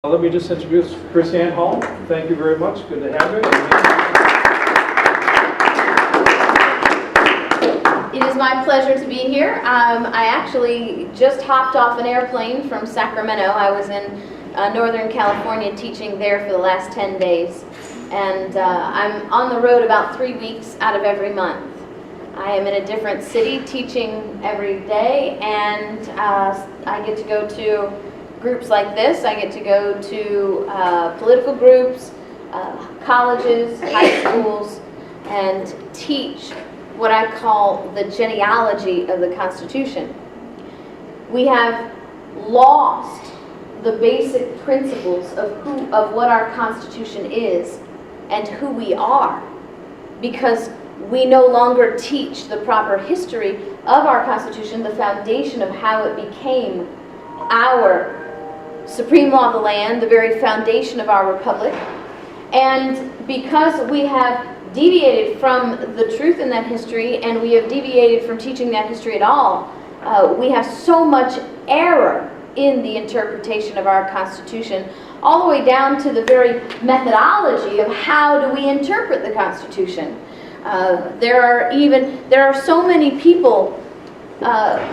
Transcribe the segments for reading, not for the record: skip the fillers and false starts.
Let me just introduce Kris Hall. Thank you very much. Good to have you. It is my pleasure to be here. I actually just hopped off an airplane from Sacramento. I was in Northern California teaching there for the last 10 days. And I'm on the road about 3 weeks out of every month. I am in a different city teaching every day, and I get to go to groups like this. I get to go to political groups, colleges, high schools, and teach what I call the genealogy of the Constitution. We have lost the basic principles of what our Constitution is and who we are, because we no longer teach the proper history of our Constitution, the foundation of how it became our supreme law of the land, the very foundation of our republic. And because we have deviated from the truth in that history, and we have deviated from teaching that history at all, we have so much error in the interpretation of our Constitution, all the way down to the very methodology of how do we interpret the Constitution. There are so many people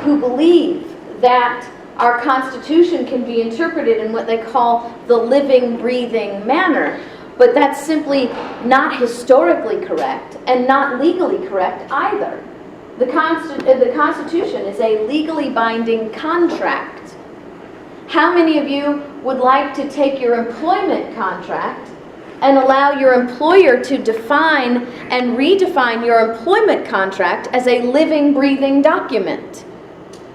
who believe that our Constitution can be interpreted in what they call the living, breathing manner. But that's simply not historically correct and not legally correct either. The Constitution is a legally binding contract. How many of you would like to take your employment contract and allow your employer to define and redefine your employment contract as a living, breathing document?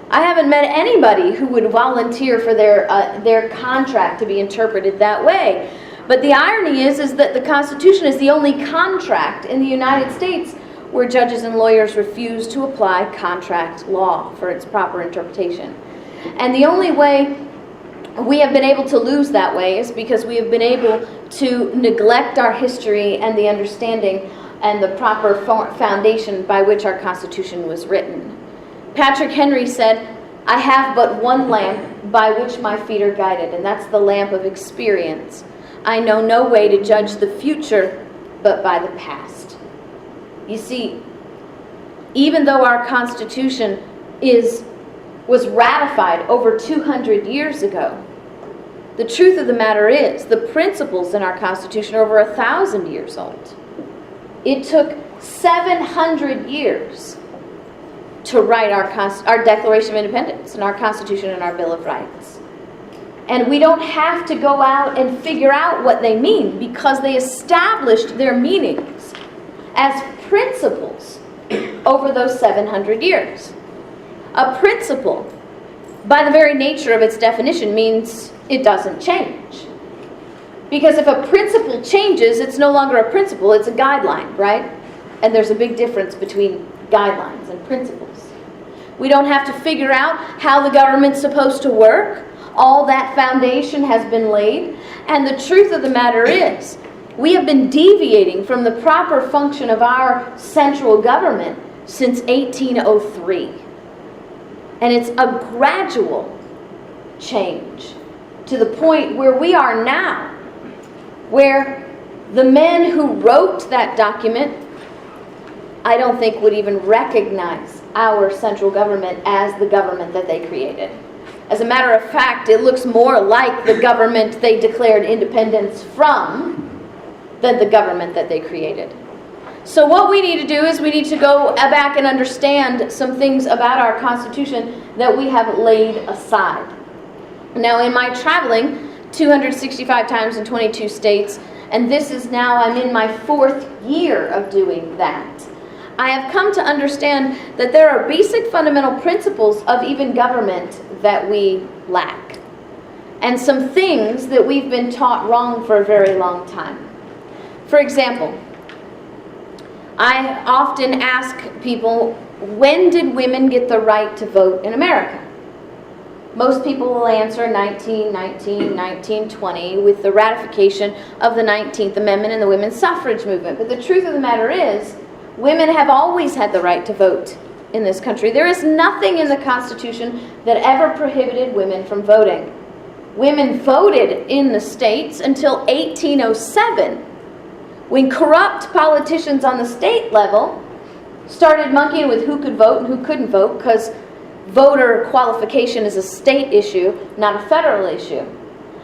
I haven't met anybody who would volunteer for their contract to be interpreted that way. But the irony is that the Constitution is the only contract in the United States where judges and lawyers refuse to apply contract law for its proper interpretation. And the only way we have been able to lose that way is because we have been able to neglect our history and the understanding and the proper foundation by which our Constitution was written. Patrick Henry said, "I have but one lamp by which my feet are guided, and that's the lamp of experience. I know no way to judge the future but by the past." You see, even though our Constitution was ratified over 200 years ago, the truth of the matter is the principles in our Constitution are over 1,000 years old. It took 700 years to write our Declaration of Independence and our Constitution and our Bill of Rights. And we don't have to go out and figure out what they mean, because they established their meanings as principles over those 700 years. A principle, by the very nature of its definition, means it doesn't change. Because if a principle changes, it's no longer a principle, it's a guideline, right? And there's a big difference between guidelines and principles. We don't have to figure out how the government's supposed to work. All that foundation has been laid. And the truth of the matter is, we have been deviating from the proper function of our central government since 1803. And it's a gradual change to the point where we are now, where the men who wrote that document, I don't think would even recognize our central government as the government that they created. As a matter of fact, it looks more like the government they declared independence from than the government that they created. So what we need to do is we need to go back and understand some things about our Constitution that we have laid aside. Now, in my traveling 265 times in 22 states, and this is now, I'm in my 4th year of doing that, I have come to understand that there are basic fundamental principles of even government that we lack, and some things that we've been taught wrong for a very long time. For example, I often ask people, when did women get the right to vote in America? Most people will answer 1919, 1920 with the ratification of the 19th Amendment and the women's suffrage movement. But the truth of the matter is, women have always had the right to vote in this country. There is nothing in the Constitution that ever prohibited women from voting. women voted in the states until 1807, when corrupt politicians on the state level started monkeying with who could vote and who couldn't vote, because voter qualification is a state issue, not a federal issue.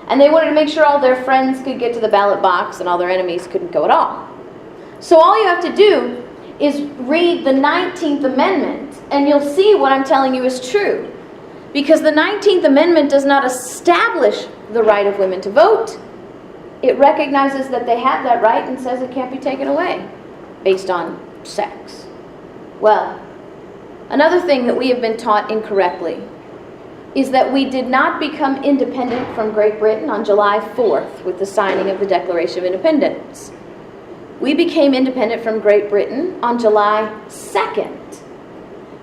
And they wanted to make sure all their friends could get to the ballot box and all their enemies couldn't go at all. So all you have to do is read the 19th Amendment, and you'll see what I'm telling you is true. Because the 19th Amendment does not establish the right of women to vote. It recognizes that they have that right and says it can't be taken away based on sex. Well, another thing that we have been taught incorrectly is that we did not become independent from Great Britain on July 4th with the signing of the Declaration of Independence. We became independent from Great Britain on July 2nd.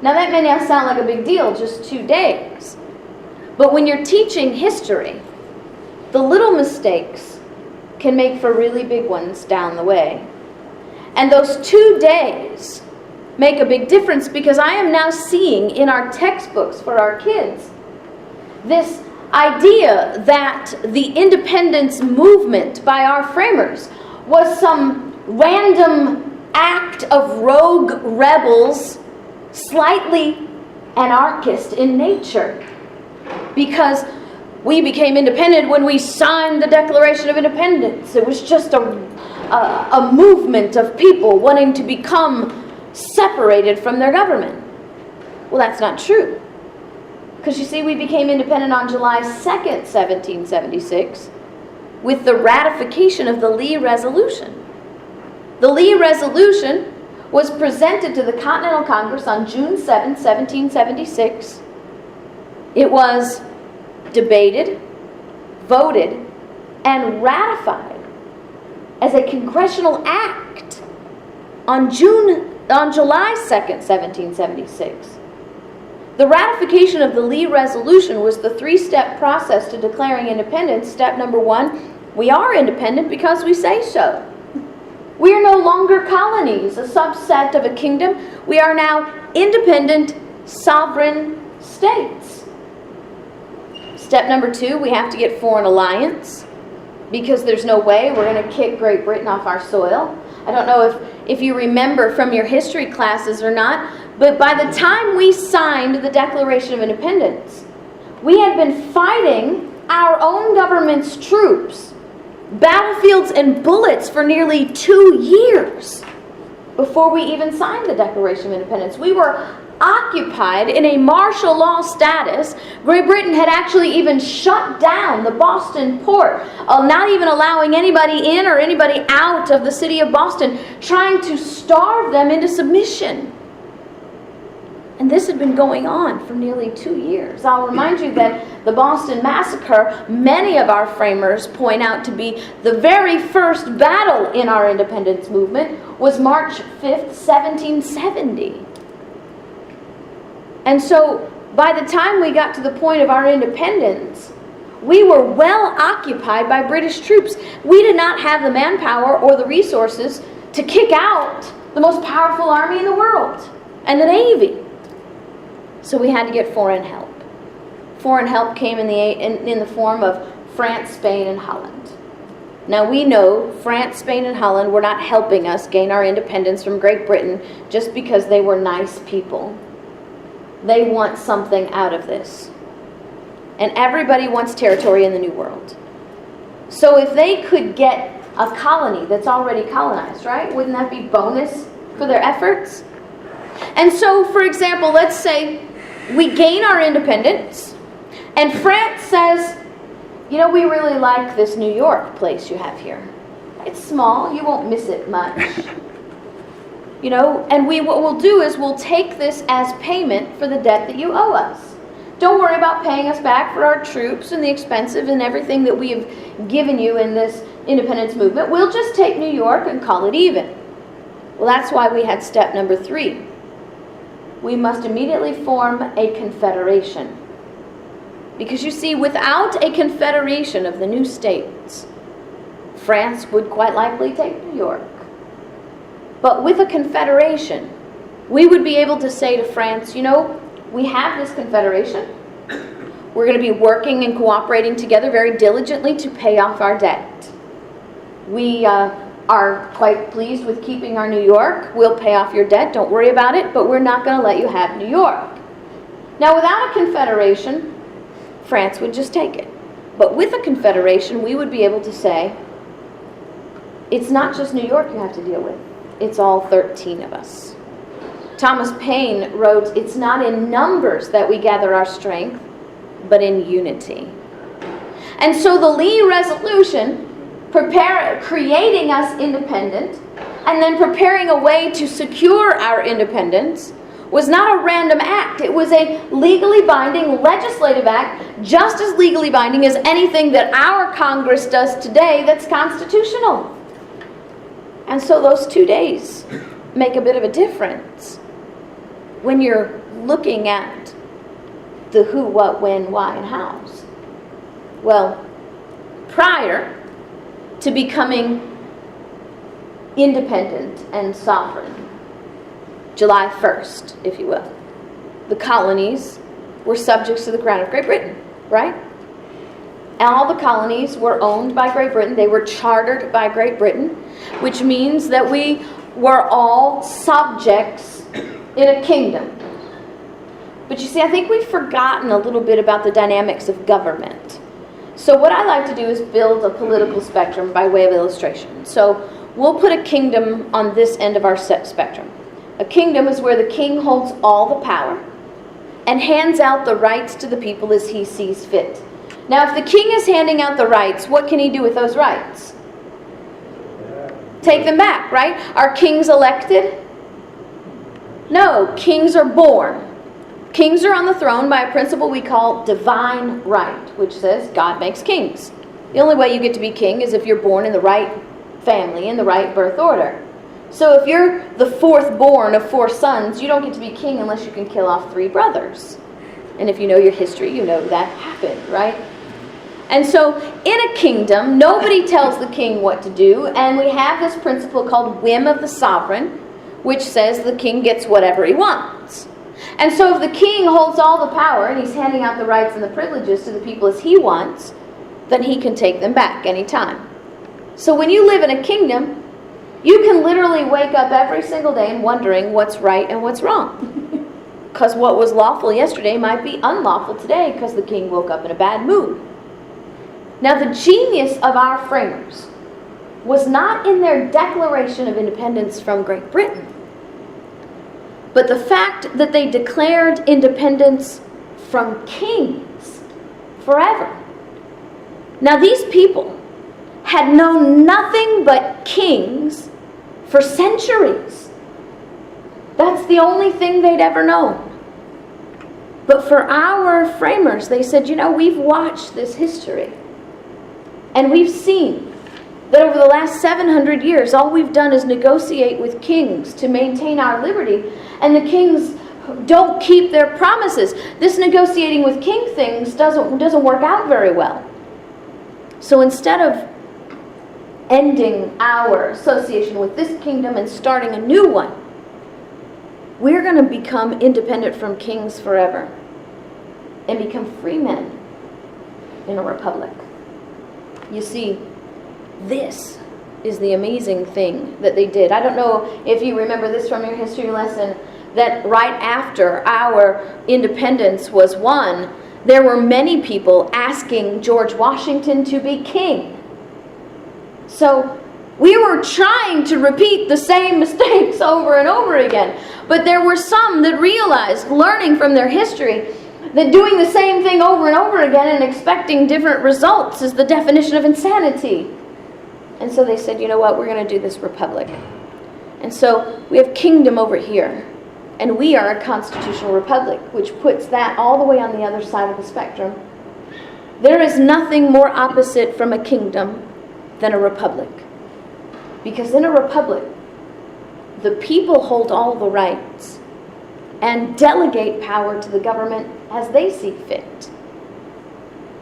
Now that may not sound like a big deal, just 2 days. But when you're teaching history, the little mistakes can make for really big ones down the way. And those 2 days make a big difference, because I am now seeing in our textbooks for our kids this idea that the independence movement by our framers was some random act of rogue rebels, slightly anarchist in nature, because we became independent when we signed the Declaration of Independence. It was just a movement of people wanting to become separated from their government. Well, that's not true. Because you see, we became independent on July 2nd, 1776, with the ratification of the Lee Resolution. The Lee Resolution was presented to the Continental Congress on June 7, 1776. It was debated, voted, and ratified as a congressional act on July 2nd, 1776. The ratification of the Lee Resolution was the 3-step process to declaring independence. Step number 1, we are independent because we say so. We are no longer colonies, a subset of a kingdom. We are now independent, sovereign states. Step number 2, we have to get foreign alliance, because there's no way we're going to kick Great Britain off our soil. I don't know if you remember from your history classes or not, but by the time we signed the Declaration of Independence, we had been fighting our own government's troops, battlefields and bullets, for nearly 2 years before we even signed the Declaration of Independence. We were occupied in a martial law status. Great Britain had actually even shut down the Boston port, not even allowing anybody in or anybody out of the city of Boston, trying to starve them into submission. And this had been going on for nearly 2 years. I'll remind you that the Boston Massacre, many of our framers point out to be the very first battle in our independence movement, was March 5th, 1770. And so by the time we got to the point of our independence, we were well occupied by British troops. We did not have the manpower or the resources to kick out the most powerful army in the world, and the Navy. So we had to get foreign help. Foreign help came in the form of France, Spain, and Holland. Now we know France, Spain, and Holland were not helping us gain our independence from Great Britain just because they were nice people. They want something out of this. And everybody wants territory in the New World. So if they could get a colony that's already colonized, right? Wouldn't that be bonus for their efforts? And so, for example, let's say we gain our independence, and France says, you know, we really like this New York place you have here. It's small, you won't miss it much. You know, and what we'll do is we'll take this as payment for the debt that you owe us. Don't worry about paying us back for our troops and the expensive and everything that we have given you in this independence movement. We'll just take New York and call it even. Well, that's why we had step number 3. We must immediately form a confederation. Because you see, without a confederation of the new states, France would quite likely take New York. But with a confederation, we would be able to say to France, you know, we have this confederation. We're going to be working and cooperating together very diligently to pay off our debt. We are quite pleased with keeping our New York. We'll pay off your debt, don't worry about it, but we're not going to let you have New York. Now, without a confederation, France would just take it. But with a confederation, we would be able to say, it's not just New York you have to deal with. It's all 13 of us. Thomas Paine wrote, it's not in numbers that we gather our strength, but in unity. And so the Lee Resolution, creating us independent, and then preparing a way to secure our independence, was not a random act. It was a legally binding legislative act, just as legally binding as anything that our Congress does today that's constitutional. And so those 2 days make a bit of a difference when you're looking at the who, what, when, why, and hows. Well, prior to becoming independent and sovereign, July 1st, if you will, the colonies were subjects to the Crown of Great Britain, right? And all the colonies were owned by Great Britain. They were chartered by Great Britain, which means that we were all subjects in a kingdom. But you see, I think we've forgotten a little bit about the dynamics of government. So what I like to do is build a political spectrum by way of illustration. So we'll put a kingdom on this end of our spectrum. A kingdom is where the king holds all the power and hands out the rights to the people as he sees fit. Now, if the king is handing out the rights, what can he do with those rights? Take them back, right? Are kings elected? No, kings are born. Kings are on the throne by a principle we call divine right, which says God makes kings. The only way you get to be king is if you're born in the right family, in the right birth order. So if you're the fourth born of 4 sons, you don't get to be king unless you can kill off 3 brothers. And if you know your history, you know that happened, right? And so in a kingdom, nobody tells the king what to do, and we have this principle called whim of the sovereign, which says the king gets whatever he wants. And so if the king holds all the power and he's handing out the rights and the privileges to the people as he wants, then he can take them back anytime. So when you live in a kingdom, you can literally wake up every single day and wondering what's right and what's wrong. Because what was lawful yesterday might be unlawful today because the king woke up in a bad mood. Now the genius of our framers was not in their Declaration of Independence from Great Britain, but the fact that they declared independence from kings forever. Now these people had known nothing but kings for centuries. That's the only thing they'd ever known. But for our framers, they said, you know, we've watched this history. And we've seen that over the last 700 years, all we've done is negotiate with kings to maintain our liberty. And the kings don't keep their promises. This negotiating with king things doesn't work out very well. So instead of ending our association with this kingdom and starting a new one, we're going to become independent from kings forever and become free men in a republic. You see, this is the amazing thing that they did. I don't know if you remember this from your history lesson, that right after our independence was won, there were many people asking George Washington to be king. So we were trying to repeat the same mistakes over and over again. But there were some that realized, learning from their history, that doing the same thing over and over again and expecting different results is the definition of insanity. And so they said, you know what, we're going to do this republic. And so we have kingdom over here. And we are a constitutional republic, which puts that all the way on the other side of the spectrum. There is nothing more opposite from a kingdom than a republic. Because in a republic, the people hold all the rights and delegate power to the government as they see fit.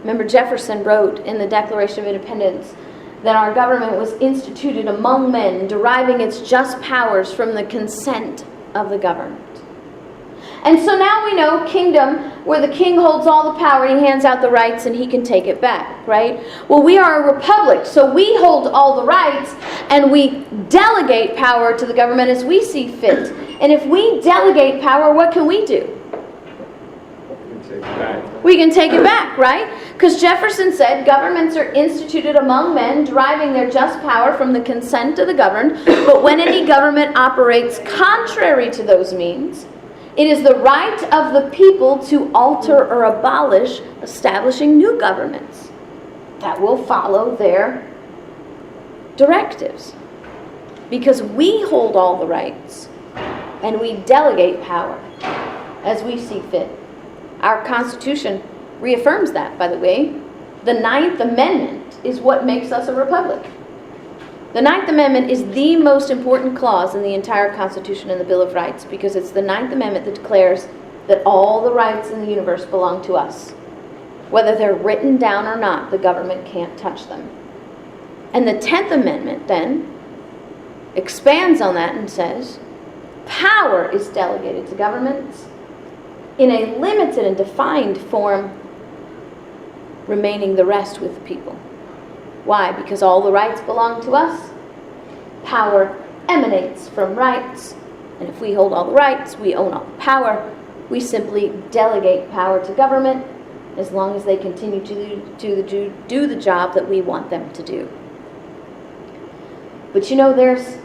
Remember, Jefferson wrote in the Declaration of Independence that our government was instituted among men, deriving its just powers from the consent of the governed. And so now we know kingdom, where the king holds all the power, he hands out the rights and he can take it back, right? Well, we are a republic, so we hold all the rights and we delegate power to the government as we see fit. And if we delegate power, what can we do? We can take it back, right? Because Jefferson said governments are instituted among men, deriving their just power from the consent of the governed. But when any government operates contrary to those means, it is the right of the people to alter or abolish, establishing new governments that will follow their directives. Because we hold all the rights and we delegate power as we see fit. Our Constitution reaffirms that, by the way. The 9th Amendment is what makes us a republic. The 9th Amendment is the most important clause in the entire Constitution and the Bill of Rights, because it's the 9th Amendment that declares that all the rights in the universe belong to us. Whether they're written down or not, the government can't touch them. And the 10th Amendment then expands on that and says, power is delegated to governments in a limited and defined form, remaining the rest with the people. Why? Because all the rights belong to us. Power emanates from rights. And if we hold all the rights, we own all the power. We simply delegate power to government as long as they continue to do the job that we want them to do. But you know, there's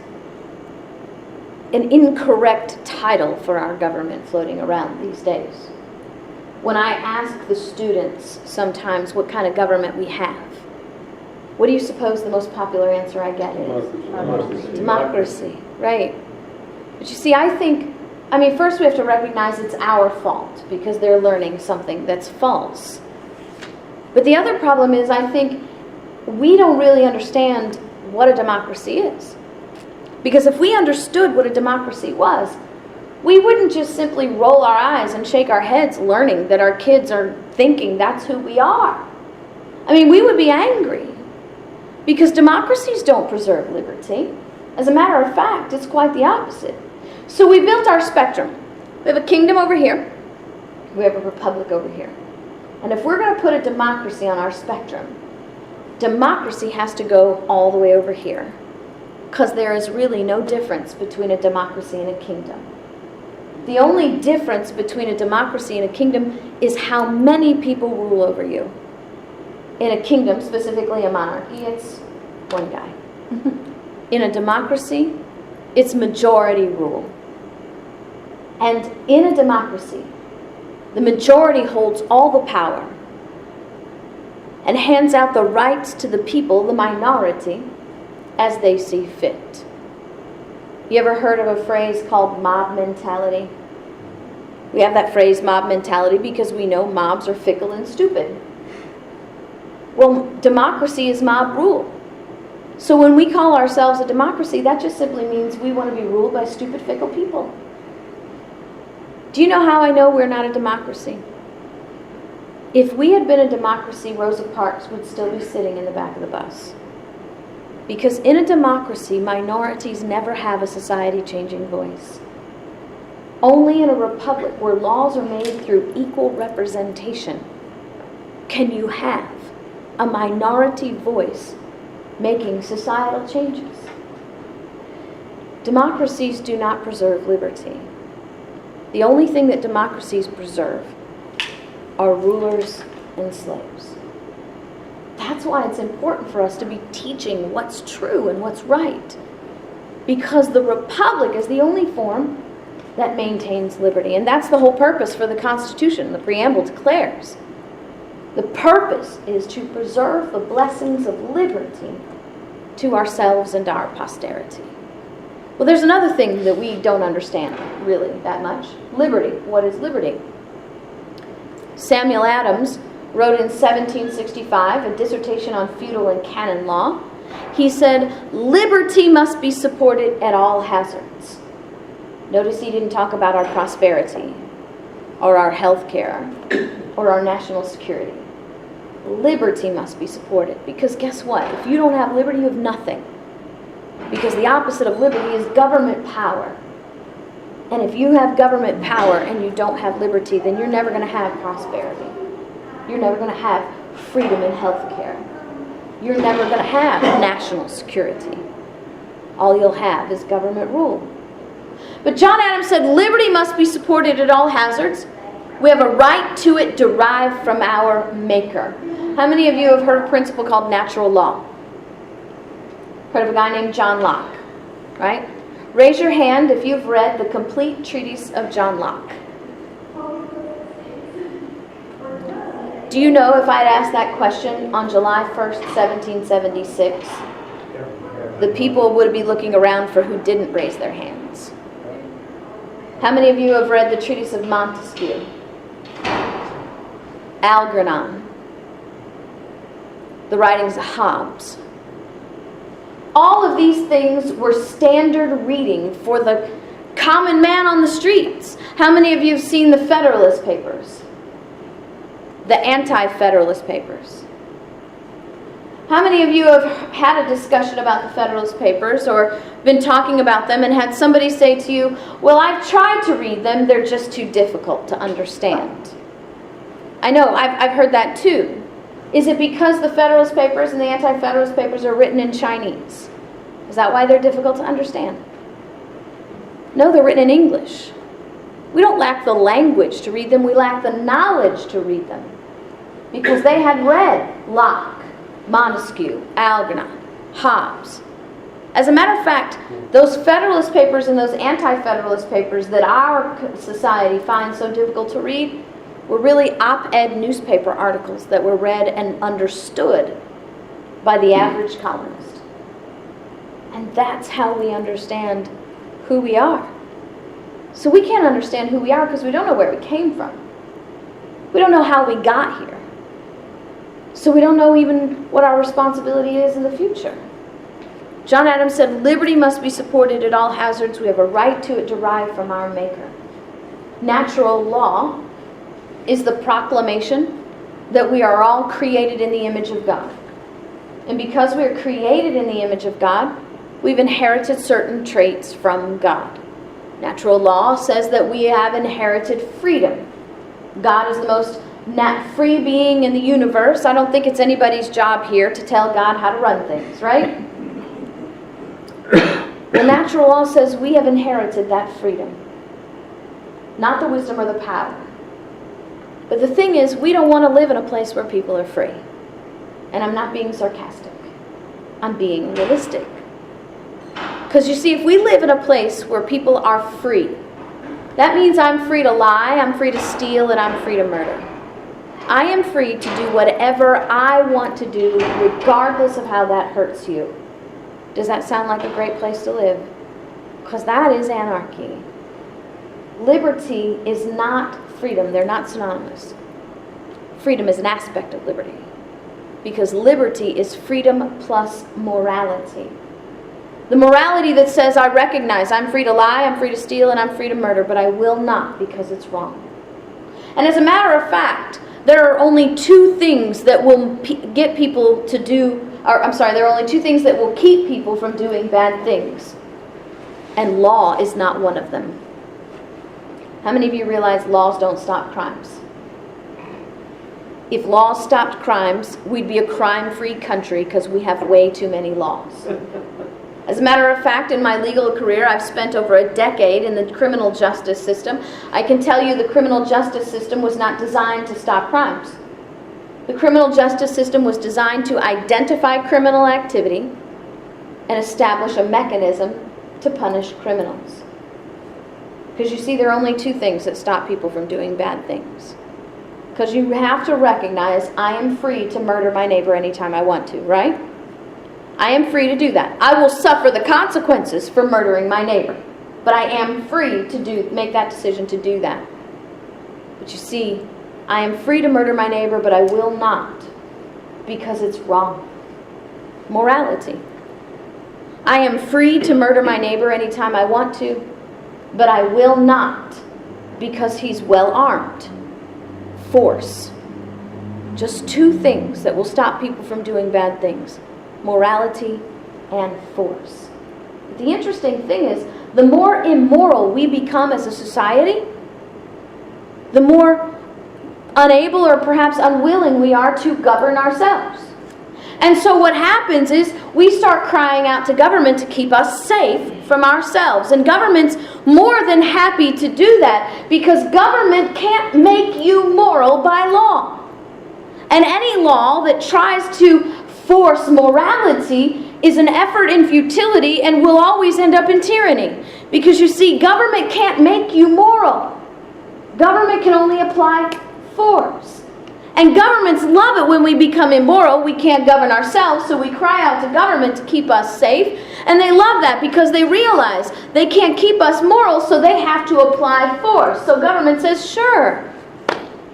an incorrect title for our government floating around these days. When I ask the students sometimes what kind of government we have, what do you suppose the most popular answer I get is? Democracy, right. But you see, first we have to recognize it's our fault because they're learning something that's false. But the other problem is, I think we don't really understand what a democracy is. Because if we understood what a democracy was, we wouldn't just simply roll our eyes and shake our heads learning that our kids are thinking that's who we are. We would be angry. Because democracies don't preserve liberty. As a matter of fact, it's quite the opposite. So we built our spectrum. We have a kingdom over here. We have a republic over here. And if we're going to put a democracy on our spectrum, democracy has to go all the way over here. Because there is really no difference between a democracy and a kingdom. The only difference between a democracy and a kingdom is how many people rule over you. In a kingdom, specifically a monarchy, it's one guy. In a democracy, it's majority rule. And in a democracy, the majority holds all the power and hands out the rights to the people, the minority, as they see fit. You ever heard of a phrase called mob mentality? We have that phrase, mob mentality, because we know mobs are fickle and stupid. Well, democracy is mob rule. So when we call ourselves a democracy, that just simply means we want to be ruled by stupid, fickle people. Do you know how I know we're not a democracy? If we had been a democracy, Rosa Parks would still be sitting in the back of the bus. Because in a democracy, minorities never have a society-changing voice. Only in a republic where laws are made through equal representation can you have a minority voice making societal changes. Democracies do not preserve liberty. The only thing that democracies preserve are rulers and slaves. That's why it's important for us to be teaching what's true and what's right. Because the republic is the only form that maintains liberty. And that's the whole purpose for the Constitution. The preamble declares the purpose is to preserve the blessings of liberty to ourselves and our posterity. Well, there's another thing that we don't understand really that much. Liberty. What is liberty? Samuel Adams wrote in 1765 a dissertation on feudal and canon law. He said, liberty must be supported at all hazards. Notice he didn't talk about our prosperity or our health care or our national security. Liberty must be supported, because guess what? If you don't have liberty, you have nothing. Because the opposite of liberty is government power. And if you have government power and you don't have liberty, then you're never going to have prosperity. You're never going to have freedom in health care. You're never going to have national security. All you'll have is government rule. But John Adams said, liberty must be supported at all hazards. We have a right to it derived from our Maker. How many of you have heard of a principle called natural law? Heard of a guy named John Locke, right? Raise your hand if you've read the complete treatise of John Locke. Do you know if I'd asked that question on July 1st, 1776, the people would be looking around for who didn't raise their hands? How many of you have read the treatise of Montesquieu? Algernon? The writings of Hobbes? All of these things were standard reading for the common man on the streets. How many of you have seen the Federalist Papers? The Anti-Federalist Papers? How many of you have had a discussion about the Federalist Papers or been talking about them and had somebody say to you, well, I've tried to read them, they're just too difficult to understand? I know, I've heard that too. Is it because the Federalist Papers and the Anti-Federalist Papers are written in Chinese? Is that why they're difficult to understand? No, they're written in English. We don't lack the language to read them, we lack the knowledge to read them. Because they had read Locke, Montesquieu, Algernon, Hobbes. As a matter of fact, those Federalist Papers and those Anti-Federalist Papers that our society finds so difficult to read were really op-ed newspaper articles that were read and understood by the average colonist. And that's how we understand who we are. So we can't understand who we are because we don't know where we came from. We don't know how we got here. So we don't know even what our responsibility is in the future. John Adams said, liberty must be supported at all hazards. We have a right to it derived from our Maker. Natural law is the proclamation that we are all created in the image of God. And because we are created in the image of God, we've inherited certain traits from God. Natural law says that we have inherited freedom. God is the most free being in the universe. I don't think it's anybody's job here to tell God how to run things, right? The natural law says we have inherited that freedom. Not the wisdom or the power. But the thing is, we don't want to live in a place where people are free. And I'm not being sarcastic. I'm being realistic. Because you see, if we live in a place where people are free, that means I'm free to lie, I'm free to steal, and I'm free to murder. I am free to do whatever I want to do, regardless of how that hurts you. Does that sound like a great place to live? Because that is anarchy. Liberty is not freedom. They're not synonymous. Freedom is an aspect of liberty. Because liberty is freedom plus morality. The morality that says, I recognize I'm free to lie, I'm free to steal, and I'm free to murder, but I will not because it's wrong. And as a matter of fact, there are only two things that will get people to do, there are only two things that will keep people from doing bad things. And law is not one of them. How many of you realize laws don't stop crimes? If laws stopped crimes, we'd be a crime-free country because we have way too many laws. As a matter of fact, in my legal career, I've spent over a decade in the criminal justice system. I can tell you the criminal justice system was not designed to stop crimes. The criminal justice system was designed to identify criminal activity and establish a mechanism to punish criminals. Because you see, there are only two things that stop people from doing bad things. Because you have to recognize, I am free to murder my neighbor anytime I want to, right? I am free to do that. I will suffer the consequences for murdering my neighbor. But I am free to make that decision to do that. But you see, I am free to murder my neighbor, but I will not because it's wrong. Morality. I am free to murder my neighbor anytime I want to, but I will not because he's well armed. Force. Just two things that will stop people from doing bad things. Morality and force. But the interesting thing is, the more immoral we become as a society, the more unable or perhaps unwilling we are to govern ourselves. And so what happens is we start crying out to government to keep us safe from ourselves. And government's more than happy to do that, because government can't make you moral by law. And any law that tries to force morality is an effort in futility and will always end up in tyranny. Because you see, government can't make you moral. Government can only apply force. And governments love it when we become immoral. We can't govern ourselves, so we cry out to government to keep us safe. And they love that because they realize they can't keep us moral, so they have to apply force. So government says, sure,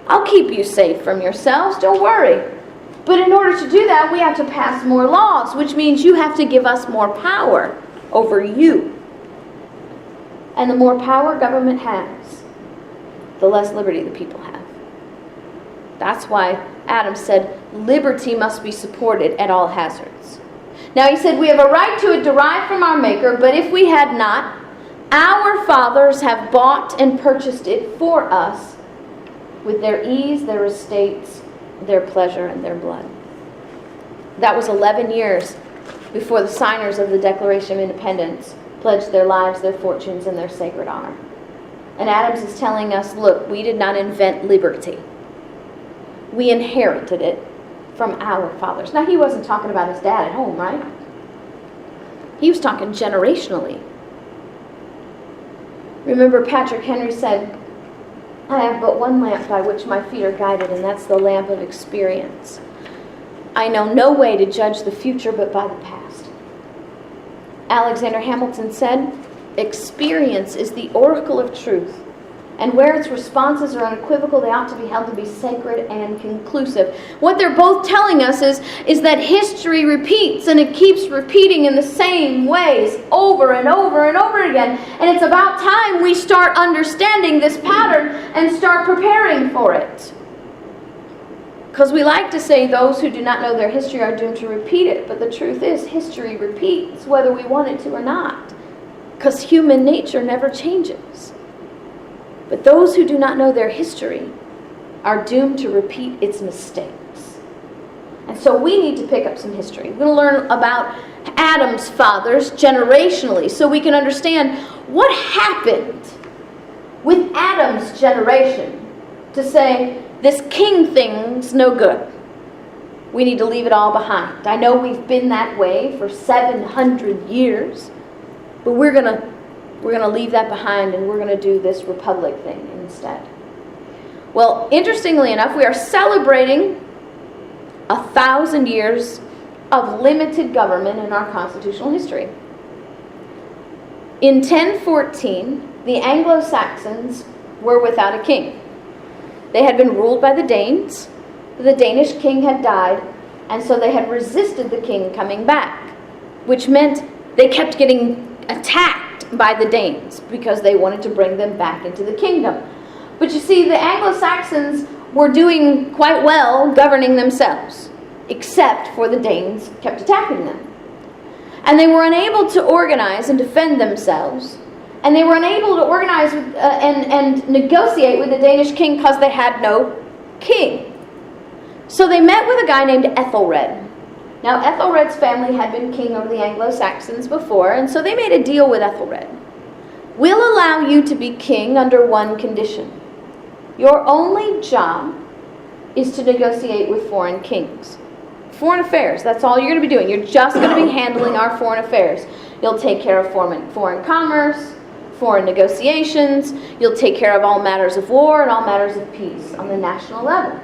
I'll keep you safe from yourselves, don't worry. But in order to do that, we have to pass more laws, which means you have to give us more power over you. And the more power government has, the less liberty the people have. That's why Adam said, liberty must be supported at all hazards. Now he said, we have a right to it derived from our Maker, but if we had not, our fathers have bought and purchased it for us with their ease, their estates, their pleasure, and their blood. That was 11 years before the signers of the Declaration of Independence pledged their lives, their fortunes, and their sacred honor. And Adams is telling us, look, we did not invent liberty. We inherited it from our fathers. Now, he wasn't talking about his dad at home, right? He was talking generationally. Remember, Patrick Henry said, I have but one lamp by which my feet are guided, and that's the lamp of experience. I know no way to judge the future but by the past. Alexander Hamilton said, experience is the oracle of truth, and where its responses are unequivocal, they ought to be held to be sacred and conclusive. What they're both telling us is that history repeats, and it keeps repeating in the same ways over and over and over again. And it's about time we start understanding this pattern and start preparing for it. Because we like to say those who do not know their history are doomed to repeat it. But the truth is, history repeats whether we want it to or not. Because human nature never changes. But those who do not know their history are doomed to repeat its mistakes. And so we need to pick up some history. We're going to learn about Adam's fathers generationally so we can understand what happened with Adam's generation to say, this king thing's no good. We need to leave it all behind. I know we've been that way for 700 years, but we're going to leave that behind, and we're going to do this republic thing instead. Well, interestingly enough, we are celebrating 1,000 years of limited government in our constitutional history. In 1014, the Anglo-Saxons were without a king. They had been ruled by the Danes. The Danish king had died, and so they had resisted the king coming back, which meant they kept getting attacked by the Danes because they wanted to bring them back into the kingdom. But you see, the Anglo-Saxons were doing quite well governing themselves, except for the Danes kept attacking them. And they were unable to organize and defend themselves, and they were unable to organize and negotiate with the Danish king because they had no king. So they met with a guy named Ethelred. Now, Ethelred's family had been king over the Anglo-Saxons before, and so they made a deal with Ethelred. We'll allow you to be king under one condition. Your only job is to negotiate with foreign kings. Foreign affairs, that's all you're going to be doing. You're just going to be handling our foreign affairs. You'll take care of foreign commerce, foreign negotiations. You'll take care of all matters of war and all matters of peace on the national level.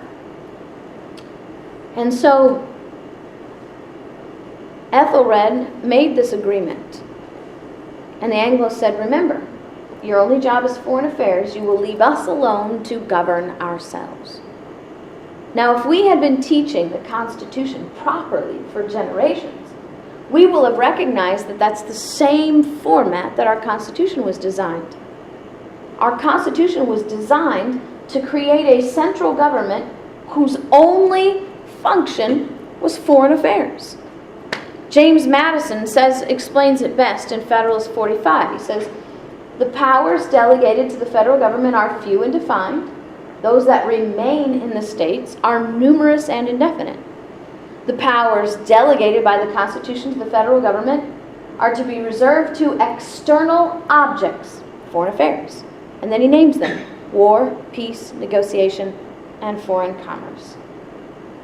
And so Ethelred made this agreement. And the Anglos said, remember, your only job is foreign affairs. You will leave us alone to govern ourselves. Now, if we had been teaching the Constitution properly for generations, we will have recognized that that's the same format that our Constitution was designed. Our Constitution was designed to create a central government whose only function was foreign affairs. James Madison explains it best in Federalist 45. He says, The powers delegated to the federal government are few and defined. Those that remain in the states are numerous and indefinite. The powers delegated by the Constitution to the federal government are to be reserved to external objects, foreign affairs. And then he names them: war, peace, negotiation, and foreign commerce.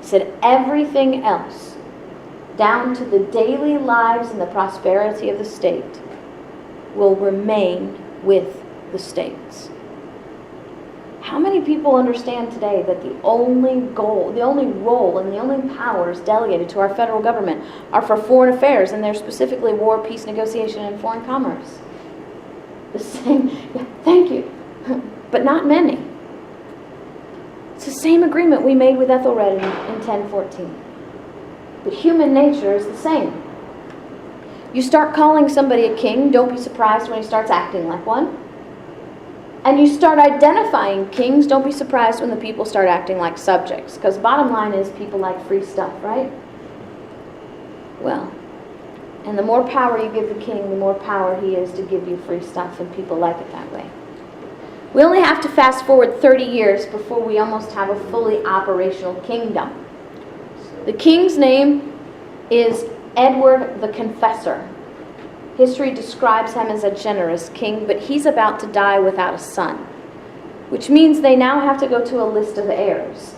He said everything else, down to the daily lives and the prosperity of the state, will remain with the states. How many people understand today that the only goal, the only role, and the only powers delegated to our federal government are for foreign affairs, and they're specifically war, peace, negotiation, and foreign commerce? The same, yeah, thank you, but not many. It's the same agreement we made with Ethelred in 1014. But human nature is the same. You start calling somebody a king, don't be surprised when he starts acting like one. And you start identifying kings, don't be surprised when the people start acting like subjects. Because bottom line is, people like free stuff, right? Well, and the more power you give the king, the more power he is to give you free stuff, and people like it that way. We only have to fast forward 30 years before we almost have a fully operational kingdom. The king's name is Edward the Confessor. History describes him as a generous king, but he's about to die without a son, which means they now have to go to a list of heirs.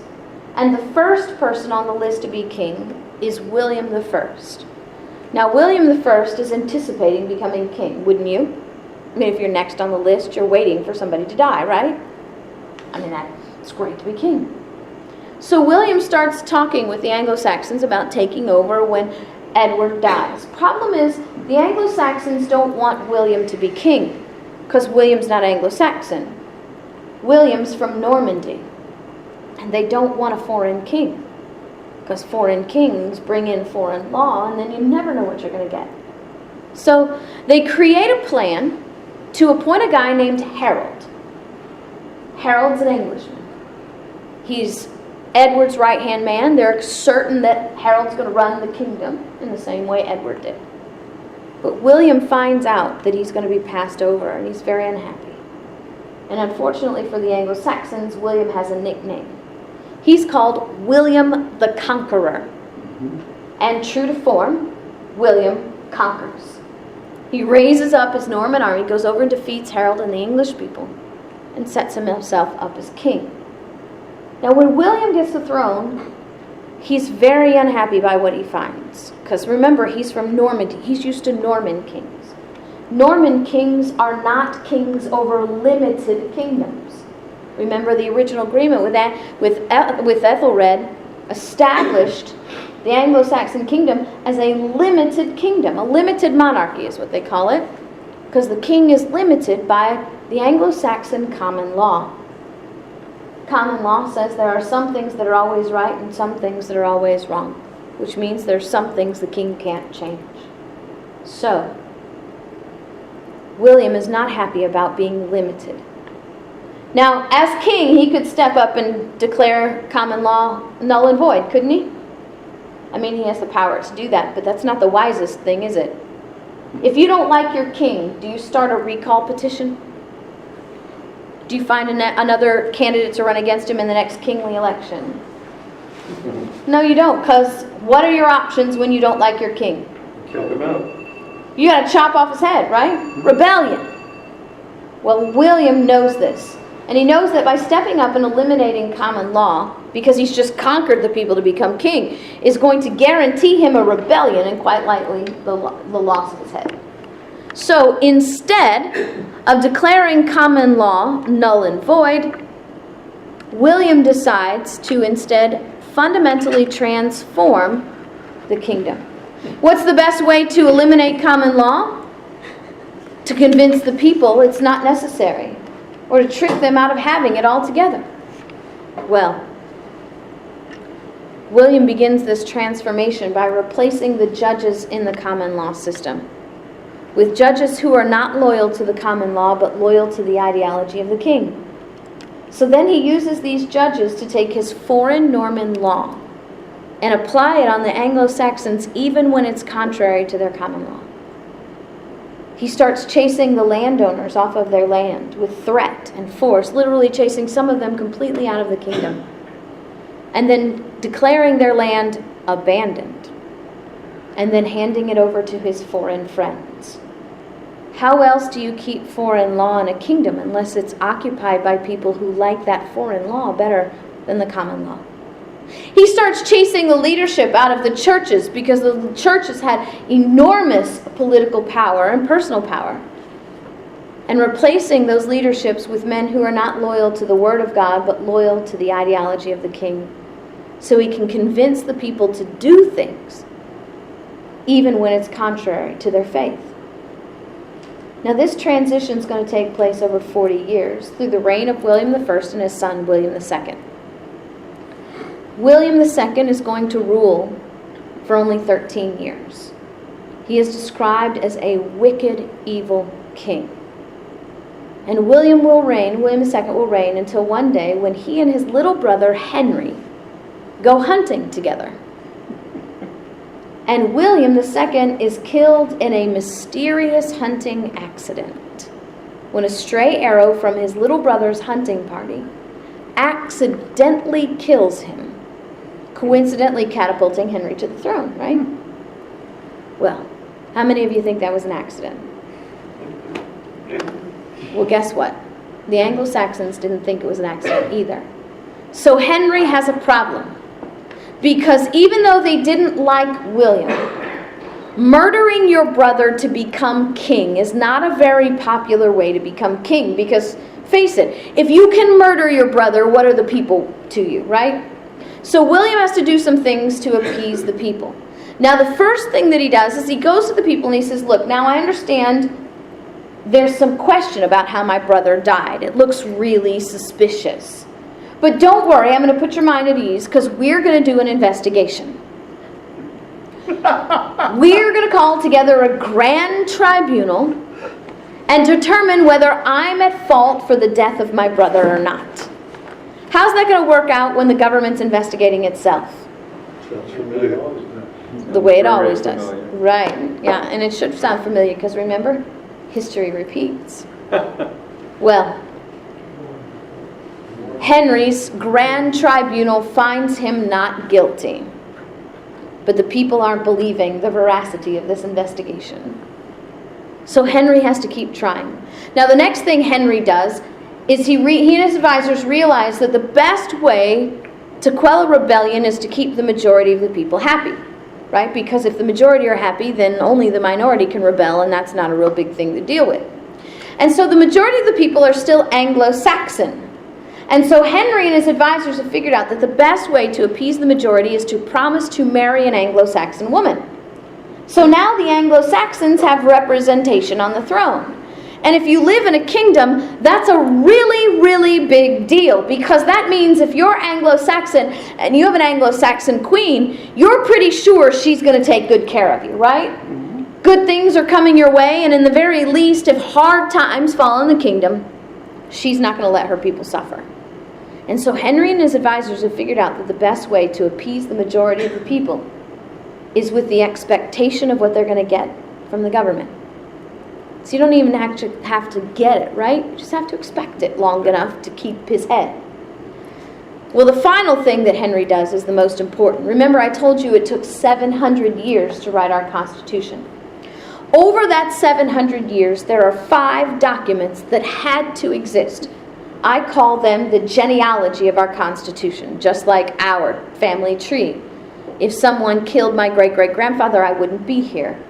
And the first person on the list to be king is William I. Now, William I is anticipating becoming king, wouldn't you? I mean, if you're next on the list, you're waiting for somebody to die, right? I mean, that's great to be king. So William starts talking with the Anglo-Saxons about taking over when Edward dies. Problem is, the Anglo-Saxons don't want William to be king, because William's not Anglo-Saxon. William's from Normandy, and they don't want a foreign king, because foreign kings bring in foreign law, and then you never know what you're going to get. So they create a plan to appoint a guy named Harold. Harold's an Englishman. He's Edward's right-hand man. They're certain that Harold's going to run the kingdom in the same way Edward did. But William finds out that he's going to be passed over, and he's very unhappy. And unfortunately for the Anglo-Saxons, William has a nickname. He's called William the Conqueror. And true to form, William conquers. He raises up his Norman army, goes over and defeats Harold and the English people, and sets himself up as king. Now, when William gets the throne, he's very unhappy by what he finds. Because remember, he's from Normandy. He's used to Norman kings. Norman kings are not kings over limited kingdoms. Remember, the original agreement with Ethelred established the Anglo-Saxon kingdom as a limited kingdom. A limited monarchy is what they call it. Because the king is limited by the Anglo-Saxon common law. Common law says there are some things that are always right and some things that are always wrong, which means there's some things the king can't change. So, William is not happy about being limited. Now, as king, he could step up and declare common law null and void, couldn't he? I mean, he has the power to do that, but that's not the wisest thing, is it? If you don't like your king, do you start a recall petition? Do you find another candidate to run against him in the next kingly election? No, you don't, because what are your options when you don't like your king? Kill him out. You got to chop off his head, right? Rebellion. Well, William knows this. And he knows that by stepping up and eliminating common law, because he's just conquered the people to become king, is going to guarantee him a rebellion and quite likely the loss of his head. So instead of declaring common law null and void, William decides to instead fundamentally transform the kingdom. What's the best way to eliminate common law? To convince the people it's not necessary, or to trick them out of having it altogether. Well, William begins this transformation by replacing the judges in the common law system with judges who are not loyal to the common law but loyal to the ideology of the king. So then he uses these judges to take his foreign Norman law and apply it on the Anglo-Saxons even when it's contrary to their common law. He starts chasing the landowners off of their land with threat and force, literally chasing some of them completely out of the kingdom, and then declaring their land abandoned, and then handing it over to his foreign friends. How else do you keep foreign law in a kingdom unless it's occupied by people who like that foreign law better than the common law? He starts chasing the leadership out of the churches because the churches had enormous political power and personal power, and replacing those leaderships with men who are not loyal to the Word of God but loyal to the ideology of the king, so he can convince the people to do things even when it's contrary to their faith. Now this transition is going to take place over 40 years through the reign of William I and his son William II. William II is going to rule for only 13 years. He is described as a wicked, evil king. And William II will reign until one day when he and his little brother Henry go hunting together. And William II is killed in a mysterious hunting accident when a stray arrow from his little brother's hunting party accidentally kills him, coincidentally catapulting Henry to the throne, right? Well, how many of you think that was an accident? Well, guess what? The Anglo-Saxons didn't think it was an accident either. So Henry has a problem, because even though they didn't like William, murdering your brother to become king is not a very popular way to become king, because face it, if you can murder your brother, what are the people to you, right? So William has to do some things to appease the people. Now the first thing that he does is he goes to the people and he says, look, now I understand there's some question about how my brother died. It looks really suspicious. But don't worry, I'm going to put your mind at ease because we're going to do an investigation. We're going to call together a grand tribunal and determine whether I'm at fault for the death of my brother or not. How's that going to work out when the government's investigating itself? Sounds familiar. The way it always Very does. familiar. Right, yeah, and it should sound familiar because remember, history repeats. Well, Henry's grand tribunal finds him not guilty, but the people aren't believing the veracity of this investigation. So Henry has to keep trying. Now the next thing Henry does is he and his advisors realize that the best way to quell a rebellion is to keep the majority of the people happy, right? Because if the majority are happy, then only the minority can rebel, and that's not a real big thing to deal with. And so the majority of the people are still Anglo-Saxon. And so Henry and his advisors have figured out that the best way to appease the majority is to promise to marry an Anglo-Saxon woman. So now the Anglo-Saxons have representation on the throne. And if you live in a kingdom, that's a really, really big deal, because that means if you're Anglo-Saxon and you have an Anglo-Saxon queen, you're pretty sure she's going to take good care of you, right? Mm-hmm. Good things are coming your way, and in the very least, if hard times fall on the kingdom, she's not going to let her people suffer. And so Henry and his advisors have figured out that the best way to appease the majority of the people is with the expectation of what they're going to get from the government. So you don't even have to get it, right? You just have to expect it long enough to keep his head. Well, the final thing that Henry does is the most important. Remember, I told you it took 700 years to write our Constitution. Over that 700 years, there are 5 documents that had to exist. I call them the genealogy of our Constitution, just like our family tree. If someone killed my great-great-grandfather, I wouldn't be here.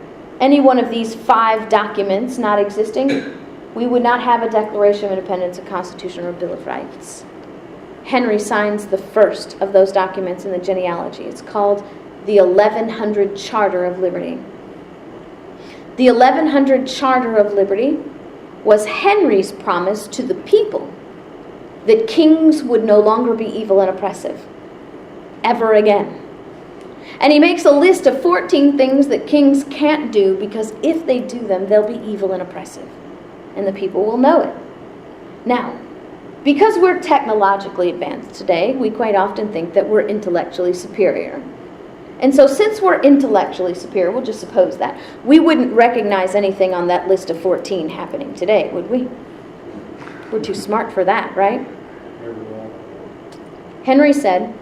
Any one of these 5 documents not existing, we would not have a Declaration of Independence, a Constitution, or a Bill of Rights. Henry signs the first of those documents in the genealogy. It's called the 1100 Charter of Liberty. The 1100 Charter of Liberty was Henry's promise to the people that kings would no longer be evil and oppressive, ever again. And he makes a list of 14 things that kings can't do, because if they do them, they'll be evil and oppressive, and the people will know it. Now, because we're technologically advanced today, we quite often think that we're intellectually superior. And so since we're intellectually superior, we'll just suppose that, we wouldn't recognize anything on that list of 14 happening today, would we? We're too smart for that, right? Henry said,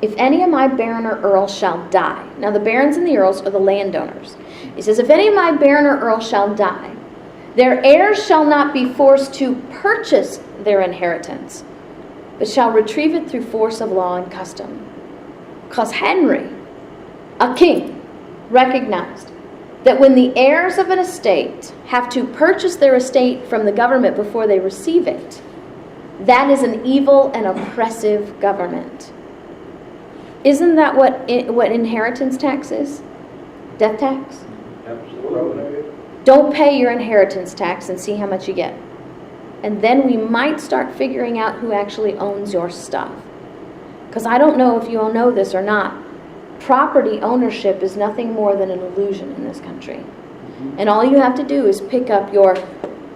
if any of my baron or earl shall die. Now the barons and the earls are the landowners. He says, if any of my baron or earl shall die, their heirs shall not be forced to purchase their inheritance, but shall retrieve it through force of law and custom. Because Henry, a king, recognized that when the heirs of an estate have to purchase their estate from the government before they receive it, that is an evil and oppressive government. Isn't that what inheritance tax is? Death tax? Absolutely. Don't pay your inheritance tax and see how much you get. And then we might start figuring out who actually owns your stuff. Because I don't know if you all know this or not, property ownership is nothing more than an illusion in this country. And all you have to do is pick up your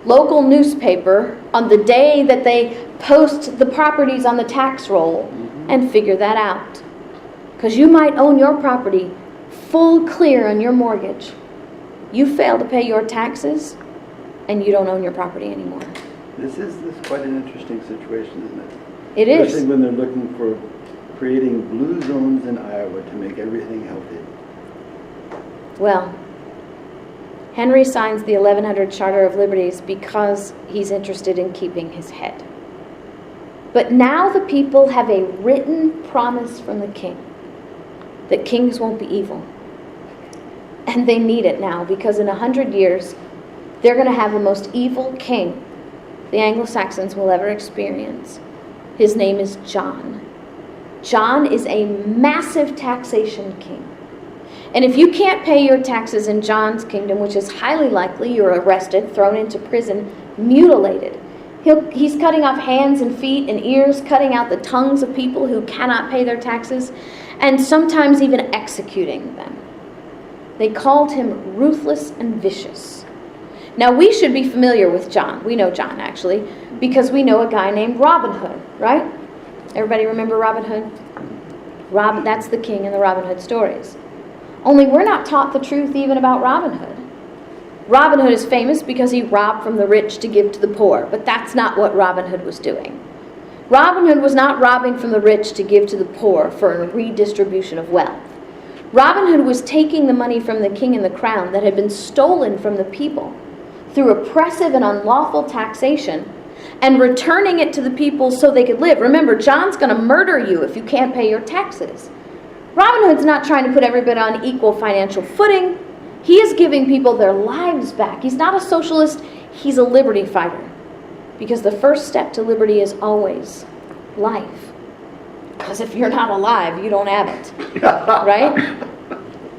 local newspaper on the day that they post the properties on the tax roll and figure that out. Because you might own your property full clear on your mortgage. You fail to pay your taxes and you don't own your property anymore. This is quite an interesting situation, isn't it? It is. Especially when they're looking for creating blue zones in Iowa to make everything healthy. Well, Henry signs the 1100 Charter of Liberties because he's interested in keeping his head. But now the people have a written promise from the king that kings won't be evil. And they need it now because in 100 years, they're going to have the most evil king the Anglo-Saxons will ever experience. His name is John. John is a massive taxation king. And if you can't pay your taxes in John's kingdom, which is highly likely, you're arrested, thrown into prison, mutilated. He's cutting off hands and feet and ears, cutting out the tongues of people who cannot pay their taxes, and sometimes even executing them. They called him ruthless and vicious. Now we should be familiar with John. We know John, actually, because we know a guy named Robin Hood, right? Everybody remember Robin Hood? That's the king in the Robin Hood stories. Only we're not taught the truth even about Robin Hood. Robin Hood is famous because he robbed from the rich to give to the poor, but that's not what Robin Hood was doing. Robin Hood was not robbing from the rich to give to the poor for a redistribution of wealth. Robin Hood was taking the money from the king and the crown that had been stolen from the people through oppressive and unlawful taxation and returning it to the people so they could live. Remember, John's going to murder you if you can't pay your taxes. Robin Hood's not trying to put everybody on equal financial footing. He is giving people their lives back. He's not a socialist, he's a liberty fighter. Because the first step to liberty is always life. Because if you're not alive, you don't have it. Right?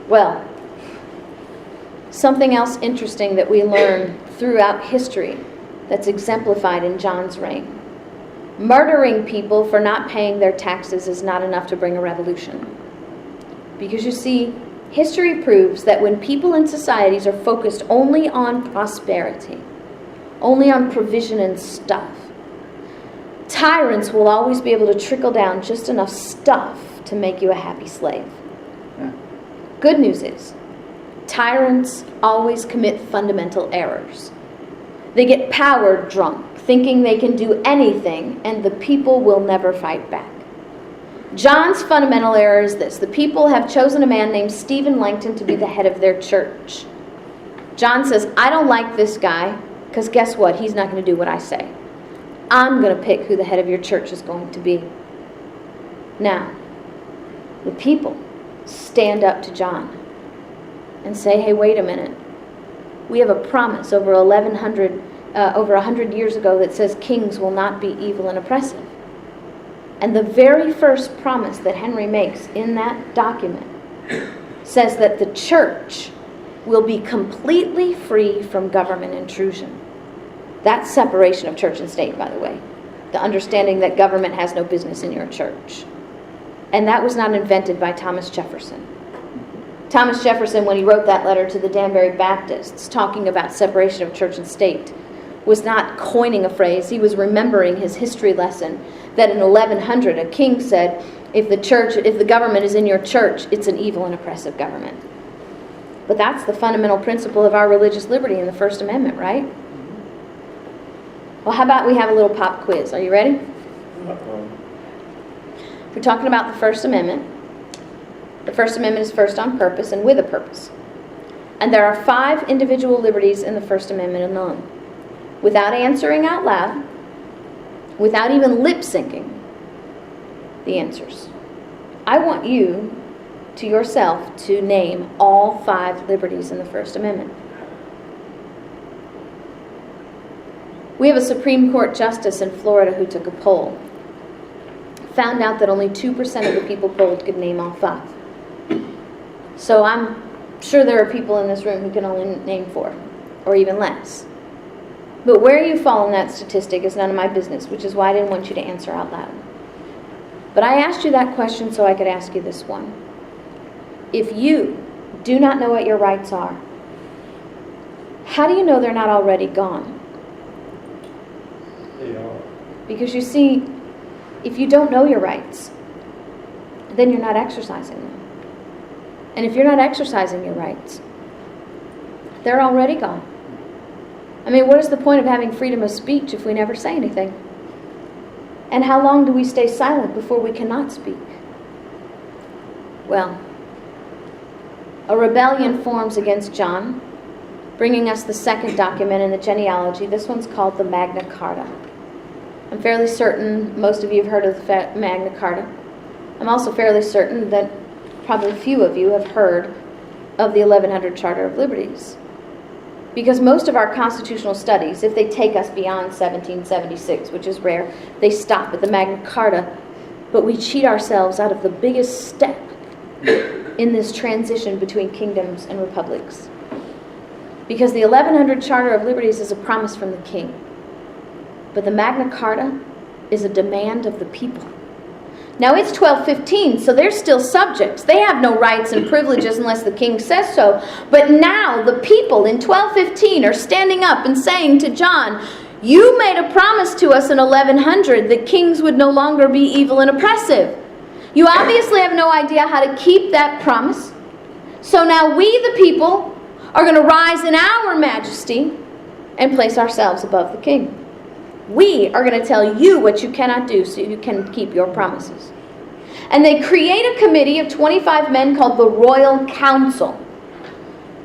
Well, something else interesting that we learn throughout history that's exemplified in John's reign. Murdering people for not paying their taxes is not enough to bring a revolution. Because you see, history proves that when people in societies are focused only on prosperity, only on provision and stuff, tyrants will always be able to trickle down just enough stuff to make you a happy slave. Good news is, tyrants always commit fundamental errors. They get power drunk, thinking they can do anything, and the people will never fight back. John's fundamental error is this: the people have chosen a man named Stephen Langton to be the head of their church. John says, I don't like this guy, because guess what? He's not going to do what I say. I'm going to pick who the head of your church is going to be. Now, the people stand up to John and say, hey, wait a minute. We have a promise over 100 years ago that says kings will not be evil and oppressive. And the very first promise that Henry makes in that document says that the church will be completely free from government intrusion. That's separation of church and state, by the way. The understanding that government has no business in your church. And that was not invented by Thomas Jefferson. Thomas Jefferson, when he wrote that letter to the Danbury Baptists, talking about separation of church and state, was not coining a phrase. He was remembering his history lesson that in 1100 a king said, If the government is in your church, it's an evil and oppressive government. But that's the fundamental principle of our religious liberty in the First Amendment, right? Well, how about we have a little pop quiz? Are you ready? We're talking about the First Amendment. The First Amendment is first on purpose and with a purpose. And there are 5 individual liberties in the First Amendment alone. Without answering out loud, without even lip syncing the answers, I want you to yourself to name all 5 liberties in the First Amendment. We have a Supreme Court justice in Florida who took a poll. Found out that only 2% of the people polled could name all 5. So I'm sure there are people in this room who can only name 4, or even less. But where you fall in that statistic is none of my business, which is why I didn't want you to answer out loud. But I asked you that question so I could ask you this one. If you do not know what your rights are, how do you know they're not already gone? They are. Because you see, if you don't know your rights, then you're not exercising them. And if you're not exercising your rights, they're already gone. I mean, what is the point of having freedom of speech if we never say anything? And how long do we stay silent before we cannot speak? Well, a rebellion forms against John, bringing us the second document in the genealogy. This one's called the Magna Carta. I'm fairly certain most of you have heard of the Magna Carta. I'm also fairly certain that probably few of you have heard of the 1100 Charter of Liberties. Because most of our constitutional studies, if they take us beyond 1776, which is rare, they stop at the Magna Carta, but we cheat ourselves out of the biggest step in this transition between kingdoms and republics. Because the 1100 Charter of Liberties is a promise from the king, but the Magna Carta is a demand of the people. Now it's 1215, so they're still subjects. They have no rights and privileges unless the king says so. But now the people in 1215 are standing up and saying to John, you made a promise to us in 1100 that kings would no longer be evil and oppressive. You obviously have no idea how to keep that promise. So now we, the people, are going to rise in our majesty and place ourselves above the king. We are going to tell you what you cannot do so you can keep your promises. And they create a committee of 25 men called the Royal Council.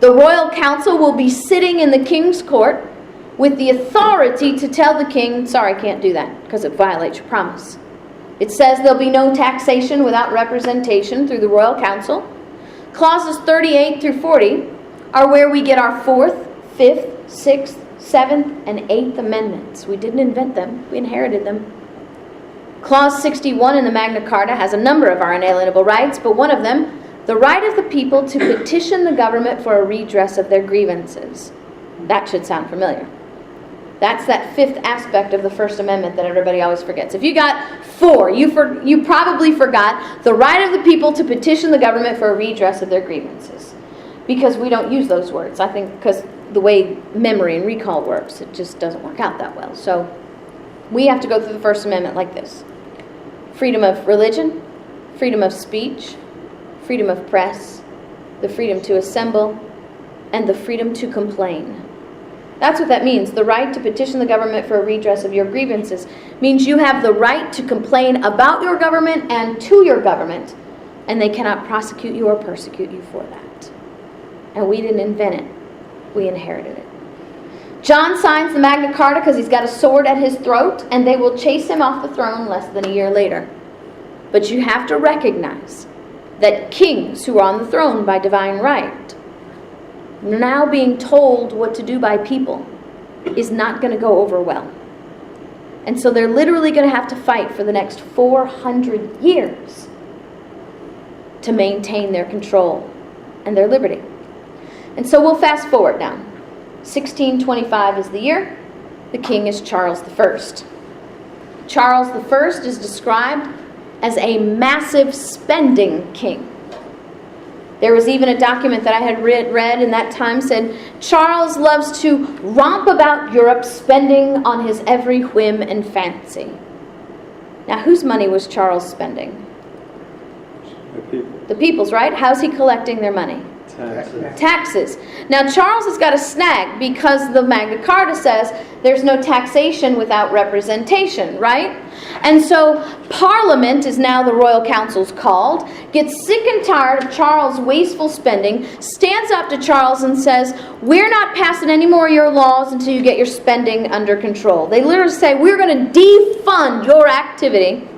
The Royal Council will be sitting in the king's court with the authority to tell the king, sorry, can't do that because it violates your promise. It says there'll be no taxation without representation through the Royal Council. Clauses 38 through 40 are where we get our 4th, 5th, 6th, 7th, and 8th Amendments. We didn't invent them, we inherited them. Clause 61 in the Magna Carta has a number of our inalienable rights, but one of them, the right of the people to petition the government for a redress of their grievances. That should sound familiar. That's that 5th aspect of the First Amendment that everybody always forgets. If you got 4, you probably forgot the right of the people to petition the government for a redress of their grievances. Because we don't use those words. I think because the way memory and recall works, it just doesn't work out that well. So we have to go through the First Amendment like this. Freedom of religion, freedom of speech, freedom of press, the freedom to assemble, and the freedom to complain. That's what that means. The right to petition the government for a redress of your grievances means you have the right to complain about your government and to your government, and they cannot prosecute you or persecute you for that. And we didn't invent it. We inherited it. John signs the Magna Carta because he's got a sword at his throat, and they will chase him off the throne less than a year later. But you have to recognize that kings who are on the throne by divine right, now being told what to do by people, is not going to go over well. And so they're literally going to have to fight for the next 400 years to maintain their control and their liberty. And so we'll fast forward now. 1625 is the year. The king is Charles I. Charles I is described as a massive spending king. There was even a document that I had read in that time said, Charles loves to romp about Europe spending on his every whim and fancy. Now, whose money was Charles spending? The people. The people's, right? How's he collecting their money? Taxes. Taxes. Now Charles has got a snag because the Magna Carta says there's no taxation without representation, right? And so Parliament, is now the Royal Council's called, gets sick and tired of Charles' wasteful spending, stands up to Charles and says, we're not passing any more of your laws until you get your spending under control. They literally say, we're going to defund your activity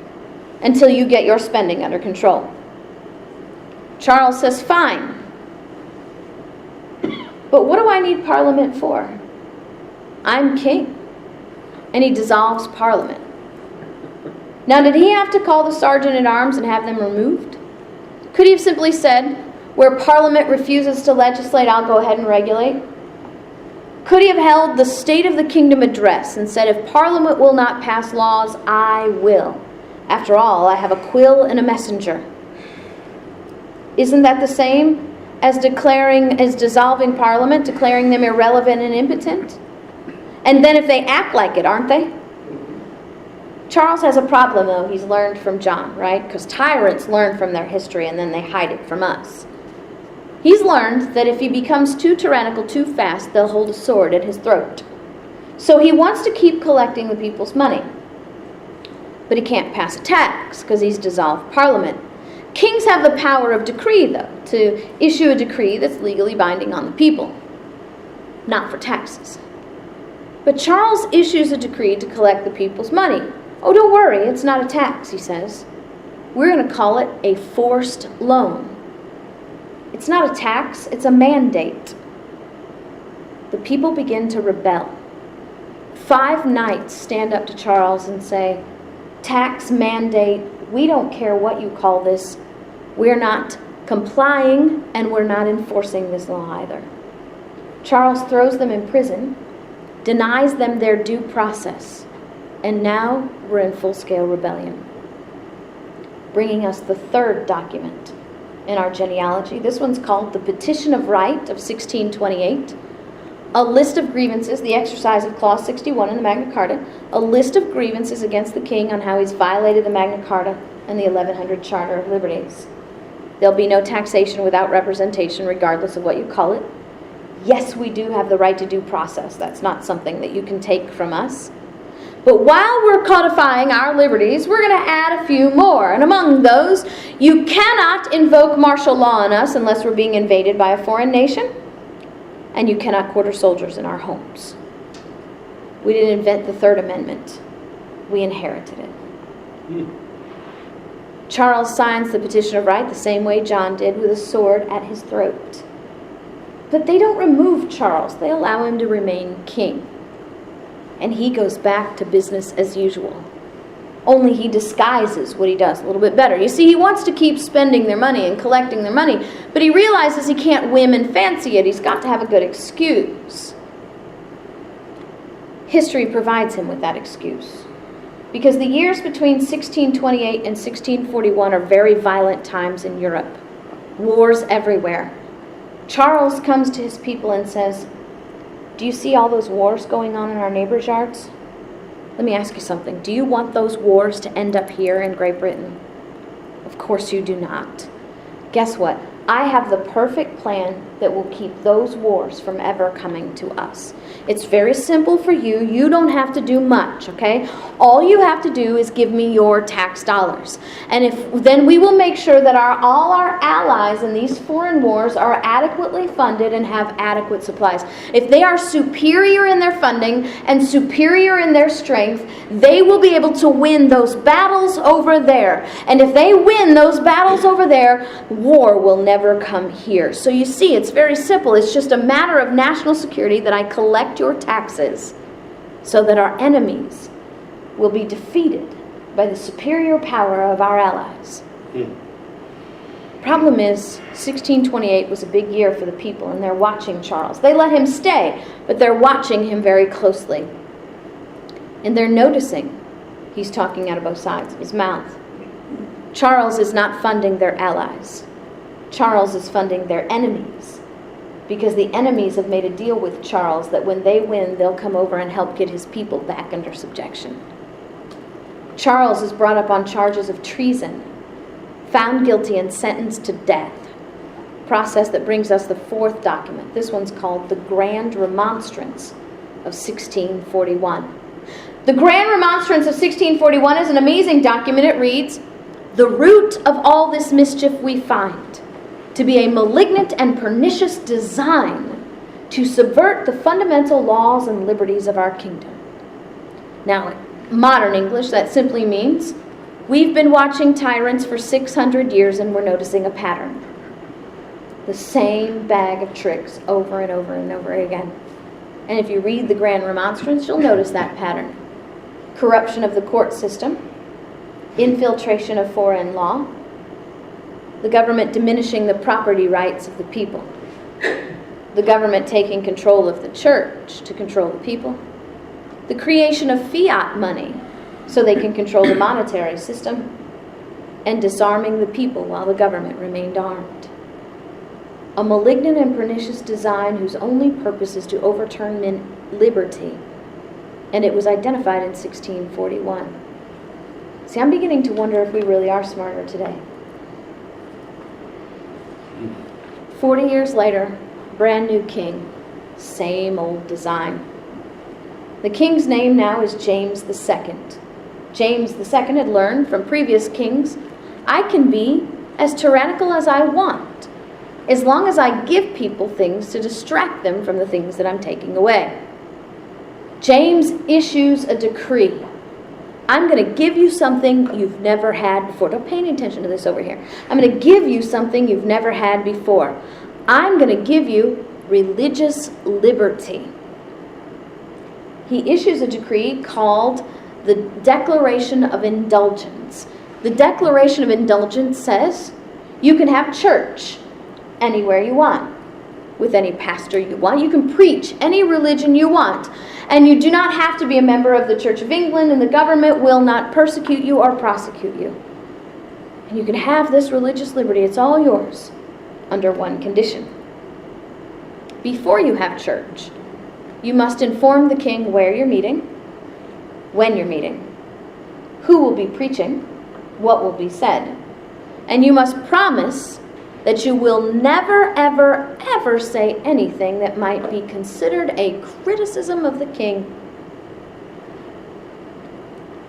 until you get your spending under control. Charles says, fine. But what do I need Parliament for? I'm king. And he dissolves Parliament. Now, did he have to call the Sergeant-at-Arms and have them removed? Could he have simply said, where Parliament refuses to legislate, I'll go ahead and regulate? Could he have held the State of the Kingdom address and said, if Parliament will not pass laws, I will. After all, I have a quill and a messenger. Isn't that the same as dissolving Parliament, declaring them irrelevant and impotent? And then if they act like it, aren't they? Charles has a problem, though. He's learned from John, right? Because tyrants learn from their history and then they hide it from us. He's learned that if he becomes too tyrannical too fast, they'll hold a sword at his throat. So he wants to keep collecting the people's money. But he can't pass a tax because he's dissolved Parliament. Kings have the power of decree, though, to issue a decree that's legally binding on the people. Not for taxes. But Charles issues a decree to collect the people's money. Oh, don't worry, it's not a tax, he says. We're going to call it a forced loan. It's not a tax, it's a mandate. The people begin to rebel. 5 knights stand up to Charles and say, tax mandate, we don't care what you call this. We're not complying and we're not enforcing this law either. Charles throws them in prison, denies them their due process, and now we're in full-scale rebellion. Bringing us the 3rd document in our genealogy. This one's called the Petition of Right of 1628. A list of grievances, the exercise of Clause 61 in the Magna Carta, a list of grievances against the king on how he's violated the Magna Carta and the 1100 Charter of Liberties. There'll be no taxation without representation, regardless of what you call it. Yes, we do have the right to due process. That's not something that you can take from us. But while we're codifying our liberties, we're going to add a few more. And among those, you cannot invoke martial law on us unless we're being invaded by a foreign nation. And you cannot quarter soldiers in our homes. We didn't invent the 3rd Amendment. We inherited it. Charles signs the Petition of Right the same way John did, with a sword at his throat. But they don't remove Charles. They allow him to remain king. And he goes back to business as usual. Only he disguises what he does a little bit better. You see, he wants to keep spending their money and collecting their money, but he realizes he can't whim and fancy it. He's got to have a good excuse. History provides him with that excuse. Because the years between 1628 and 1641 are very violent times in Europe. Wars everywhere. Charles comes to his people and says, do you see all those wars going on in our neighbors' yards? Let me ask you something. Do you want those wars to end up here in Great Britain? Of course you do not. Guess what? I have the perfect plan that will keep those wars from ever coming to us. It's very simple for you. You don't have to do much, okay? All you have to do is give me your tax dollars. And then we will make sure that all our allies in these foreign wars are adequately funded and have adequate supplies. If they are superior in their funding and superior in their strength, they will be able to win those battles over there. And if they win those battles over there, war will never come here. So you see, it's very simple. It's just a matter of national security that I collect your taxes so that our enemies will be defeated by the superior power of our allies. Problem is, 1628 was a big year for the people, and they're watching Charles. They let him stay, but they're watching him very closely. And they're noticing he's talking out of both sides of his mouth. Charles is not funding their allies. Charles is funding their enemies, because the enemies have made a deal with Charles that when they win, they'll come over and help get his people back under subjection. Charles is brought up on charges of treason, found guilty and sentenced to death. Process that brings us the fourth document. This one's called the Grand Remonstrance of 1641. The Grand Remonstrance of 1641 is an amazing document. It reads, "The root of all this mischief we find to be a malignant and pernicious design to subvert the fundamental laws and liberties of our kingdom." Now, in modern English, that simply means we've been watching tyrants for 600 years and we're noticing a pattern. The same bag of tricks over and over and over again. And if you read the Grand Remonstrance, you'll notice that pattern. Corruption of the court system, infiltration of foreign law, the government diminishing the property rights of the people, the government taking control of the church to control the people, the creation of fiat money so they can control the monetary system, and disarming the people while the government remained armed. A malignant and pernicious design whose only purpose is to overturn liberty. And it was identified in 1641. See, I'm beginning to wonder if we really are smarter today. 40 years later, brand new king, same old design. The king's name now is James II. James II had learned from previous kings, I can be as tyrannical as I want, as long as I give people things to distract them from the things that I'm taking away. James issues a decree. I'm going to give you something you've never had before. Don't pay any attention to this over here. I'm going to give you something you've never had before. I'm going to give you religious liberty. He issues a decree called the Declaration of Indulgence. The Declaration of Indulgence says you can have church anywhere you want, with any pastor you want. You can preach any religion you want. And you do not have to be a member of the Church of England, and the government will not persecute you or prosecute you. And you can have this religious liberty. It's all yours under one condition. Before you have church, you must inform the king where you're meeting, when you're meeting, who will be preaching, what will be said. And you must promise that you will never, ever, ever say anything that might be considered a criticism of the king.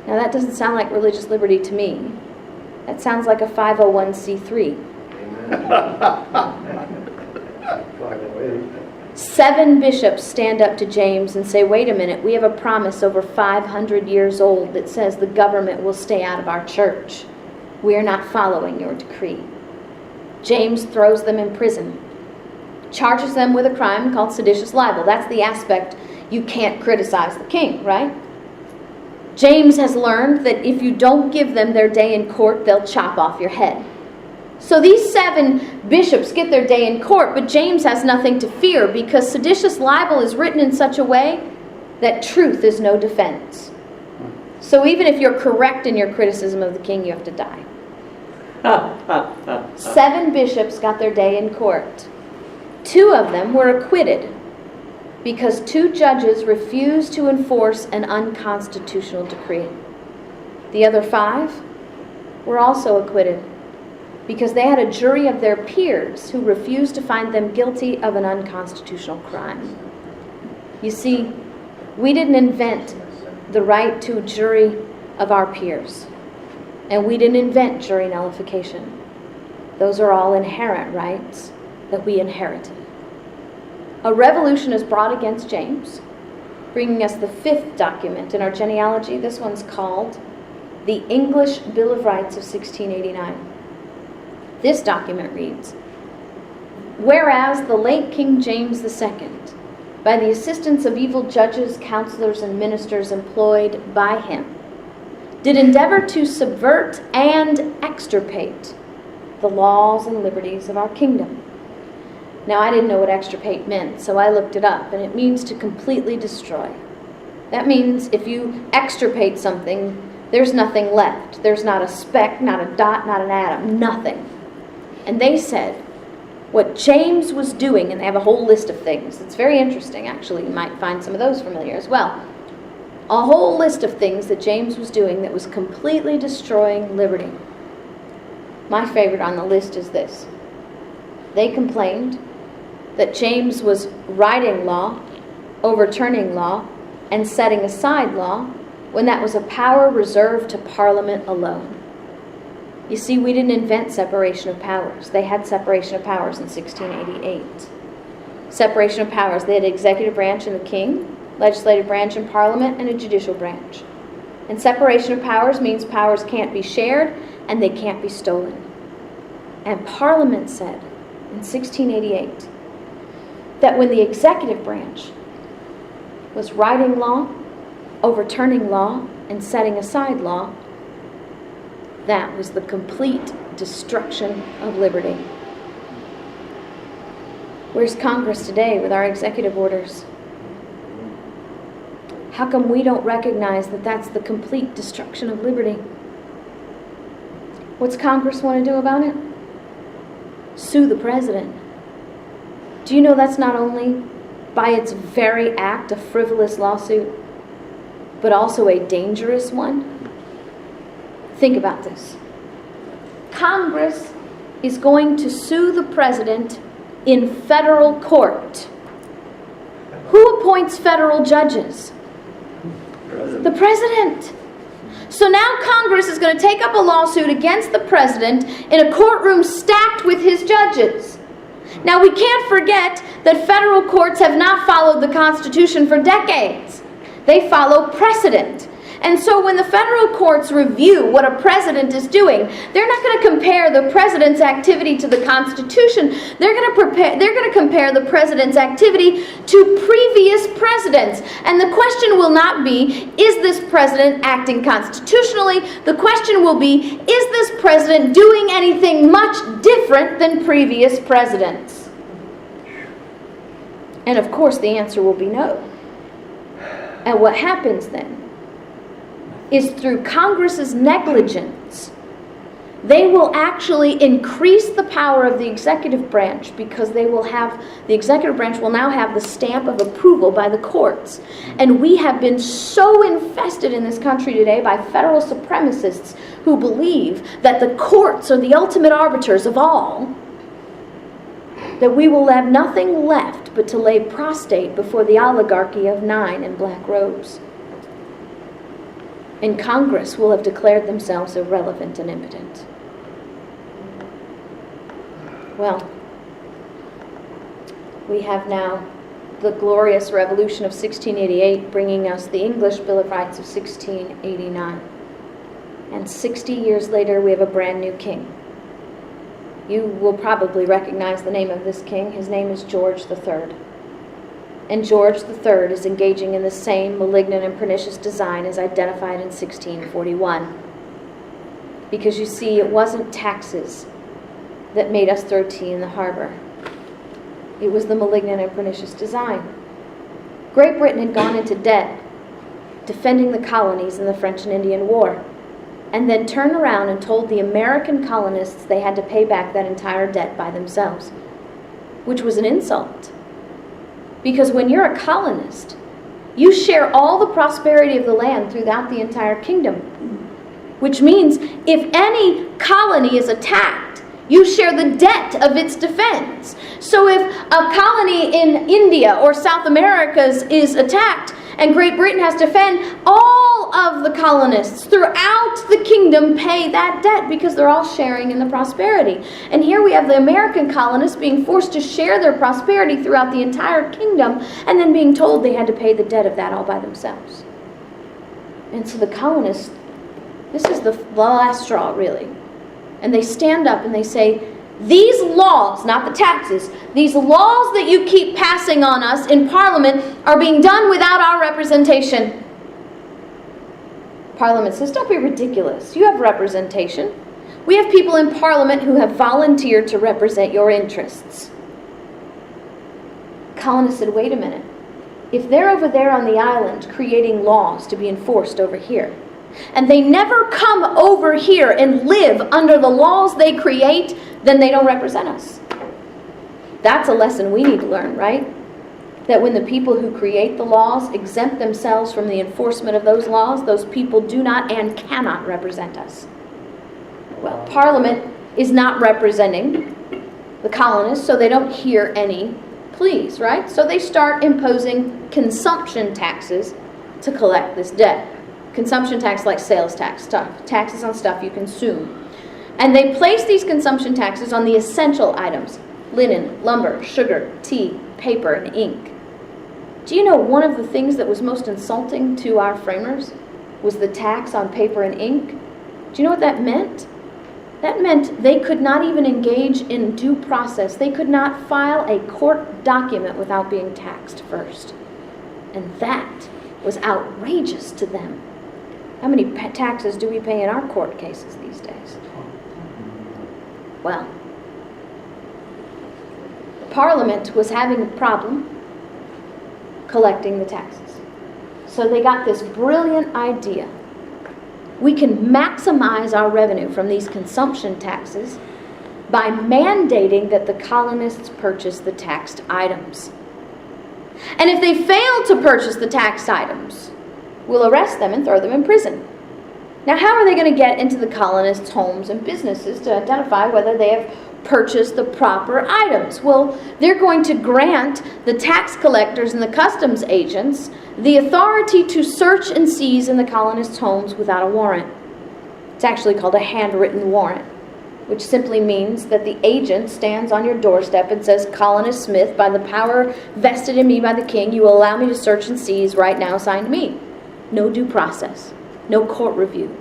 Now that doesn't sound like religious liberty to me. That sounds like a 501c3. Amen. 7 bishops stand up to James and say, wait a minute, we have a promise over 500 years old that says the government will stay out of our church. We are not following your decree. James throws them in prison, charges them with a crime called seditious libel. That's the aspect you can't criticize the king, right? James has learned that if you don't give them their day in court, they'll chop off your head. So these 7 bishops get their day in court, but James has nothing to fear because seditious libel is written in such a way that truth is no defense. So even if you're correct in your criticism of the king, you have to die. 7 bishops got their day in court. 2 of them were acquitted because 2 judges refused to enforce an unconstitutional decree. The other 5 were also acquitted because they had a jury of their peers who refused to find them guilty of an unconstitutional crime. You see, we didn't invent the right to a jury of our peers. And we didn't invent jury nullification. Those are all inherent rights that we inherited. A revolution is brought against James, bringing us the 5th document in our genealogy. This one's called the English Bill of Rights of 1689. This document reads, whereas the late King James II, by the assistance of evil judges, counselors, and ministers employed by him, did endeavor to subvert and extirpate the laws and liberties of our kingdom. Now, I didn't know what extirpate meant, so I looked it up, and it means to completely destroy. That means if you extirpate something, there's nothing left. There's not a speck, not a dot, not an atom, nothing. And they said what James was doing, and they have a whole list of things. It's very interesting, actually. You might find some of those familiar as well. A whole list of things that James was doing that was completely destroying liberty. My favorite on the list is this. They complained that James was writing law, overturning law, and setting aside law when that was a power reserved to Parliament alone. You see, we didn't invent separation of powers. They had separation of powers in 1688. Separation of powers. They had executive branch in the king, legislative branch in Parliament, and a judicial branch. And separation of powers means powers can't be shared and they can't be stolen. And Parliament said in 1688 that when the executive branch was writing law, overturning law, and setting aside law, that was the complete destruction of liberty. Where's Congress today with our executive orders? How come we don't recognize that that's the complete destruction of liberty? What's Congress want to do about it? Sue the president. Do you know that's not only by its very act a frivolous lawsuit, but also a dangerous one? Think about this. Congress is going to sue the president in federal court. Who appoints federal judges? The president. So now Congress is going to take up a lawsuit against the president in a courtroom stacked with his judges. Now we can't forget that federal courts have not followed the Constitution for decades. They follow precedent. And so when the federal courts review what a president is doing, they're not going to compare the president's activity to the Constitution. They're going to compare the president's activity to previous presidents. And the question will not be, is this president acting constitutionally? The question will be, is this president doing anything much different than previous presidents? And of course the answer will be no. And what happens then is through Congress's negligence, they will actually increase the power of the executive branch because the executive branch will now have the stamp of approval by the courts. And we have been so infested in this country today by federal supremacists who believe that the courts are the ultimate arbiters of all, that we will have nothing left but to lay prostrate before the oligarchy of 9 in black robes. And Congress will have declared themselves irrelevant and impotent. Well, we have now the glorious revolution of 1688 bringing us the English Bill of Rights of 1689. And 60 years later, we have a brand new king. You will probably recognize the name of this king. His name is George III. And George III is engaging in the same malignant and pernicious design as identified in 1641. Because you see, it wasn't taxes that made us throw tea in the harbor. It was the malignant and pernicious design. Great Britain had gone into debt defending the colonies in the French and Indian War, and then turned around and told the American colonists they had to pay back that entire debt by themselves, which was an insult. Because when you're a colonist, you share all the prosperity of the land throughout the entire kingdom. Which means if any colony is attacked, you share the debt of its defense. So if a colony in India or South America is attacked and Great Britain has to defend, all of the colonists throughout the kingdom pay that debt because they're all sharing in the prosperity. And here we have the American colonists being forced to share their prosperity throughout the entire kingdom and then being told they had to pay the debt of that all by themselves. And so the colonists, this is the last straw really. And they stand up and they say, these laws, not the taxes, these laws that you keep passing on us in Parliament are being done without our representation. Parliament says, don't be ridiculous. You have representation. We have people in Parliament who have volunteered to represent your interests. Colonists said, wait a minute. If they're over there on the island creating laws to be enforced over here, and they never come over here and live under the laws they create, then they don't represent us. That's a lesson we need to learn, right? That when the people who create the laws exempt themselves from the enforcement of those laws, those people do not and cannot represent us. Well, Parliament is not representing the colonists, so they don't hear any pleas, right? So they start imposing consumption taxes to collect this debt. Consumption tax like sales tax, taxes on stuff you consume. And they place these consumption taxes on the essential items: linen, lumber, sugar, tea, paper, and ink. Do you know one of the things that was most insulting to our framers was the tax on paper and ink? Do you know what that meant? That meant they could not even engage in due process. They could not file a court document without being taxed first. And that was outrageous to them. How many taxes do we pay in our court cases these days? Well, Parliament was having a problem collecting the taxes. So they got this brilliant idea. We can maximize our revenue from these consumption taxes by mandating that the colonists purchase the taxed items. And if they fail to purchase the taxed items, we'll arrest them and throw them in prison. Now, how are they going to get into the colonists' homes and businesses to identify whether they have purchased the proper items? Well, they're going to grant the tax collectors and the customs agents the authority to search and seize in the colonists' homes without a warrant. It's actually called a handwritten warrant, which simply means that the agent stands on your doorstep and says, "Colonist Smith, by the power vested in me by the king, you will allow me to search and seize right now, signed me." No due process, no court review.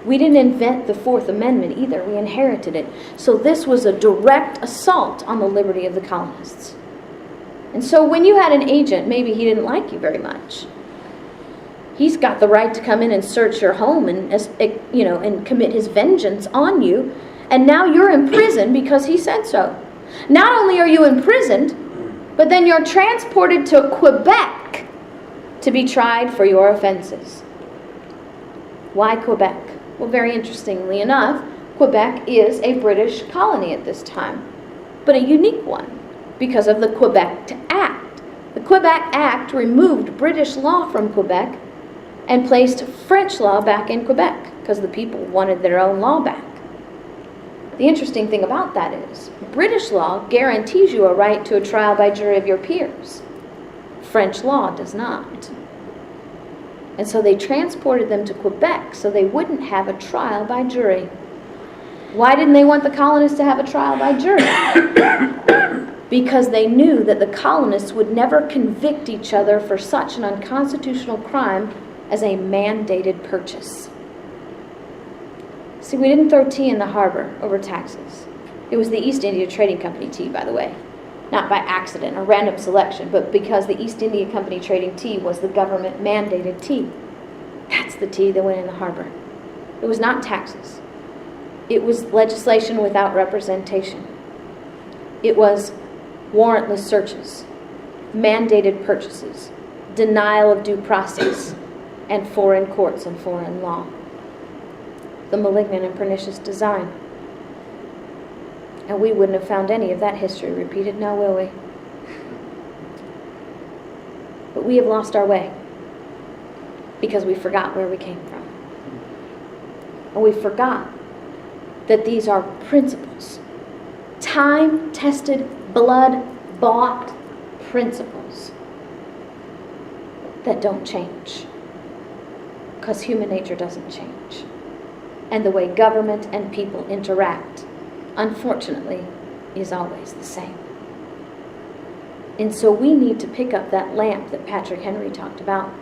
We didn't invent the Fourth Amendment either, we inherited it. So this was a direct assault on the liberty of the colonists. And so when you had an agent, maybe he didn't like you very much. He's got the right to come in and search your home and, and commit his vengeance on you. And now you're in prison because he said so. Not only are you imprisoned, but then you're transported to Quebec to be tried for your offenses. Why Quebec? Well, very interestingly enough, Quebec is a British colony at this time, but a unique one because of the Quebec Act. The Quebec Act removed British law from Quebec and placed French law back in Quebec because the people wanted their own law back. The interesting thing about that is British law guarantees you a right to a trial by jury of your peers. French law does not. And so they transported them to Quebec so they wouldn't have a trial by jury. Why didn't they want the colonists to have a trial by jury? Because they knew that the colonists would never convict each other for such an unconstitutional crime as a mandated purchase. See, we didn't throw tea in the harbor over taxes. It was the East India Trading Company tea, by the way. Not by accident or random selection, but because the East India Company trading tea was the government-mandated tea. That's the tea that went in the harbor. It was not taxes. It was legislation without representation. It was warrantless searches, mandated purchases, denial of due process, and foreign courts and foreign law. The malignant and pernicious design. And we wouldn't have found any of that history repeated now, will we? But we have lost our way because we forgot where we came from. And we forgot that these are principles, time-tested, blood-bought principles that don't change because human nature doesn't change. And the way government and people interact, unfortunately, is always the same. And so we need to pick up that lamp that Patrick Henry talked about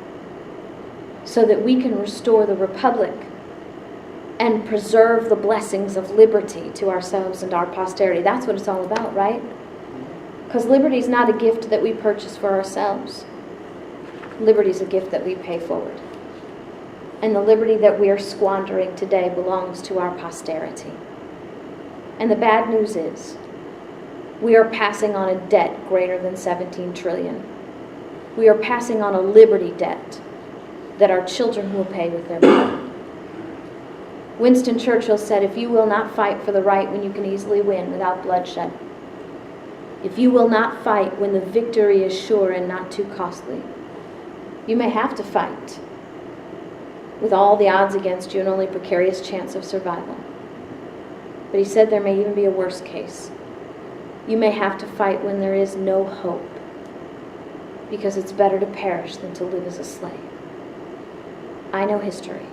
so that we can restore the republic and preserve the blessings of liberty to ourselves and our posterity. That's what it's all about, right? Because liberty is not a gift that we purchase for ourselves. Liberty is a gift that we pay forward. And the liberty that we are squandering today belongs to our posterity. And the bad news is, we are passing on a debt greater than 17 trillion. We are passing on a liberty debt that our children will pay with their blood. Winston Churchill said, "If you will not fight for the right when you can easily win without bloodshed, if you will not fight when the victory is sure and not too costly, you may have to fight with all the odds against you and only precarious chance of survival. But he said there may even be a worse case. You may have to fight when there is no hope, because it's better to perish than to live as a slave. I know history.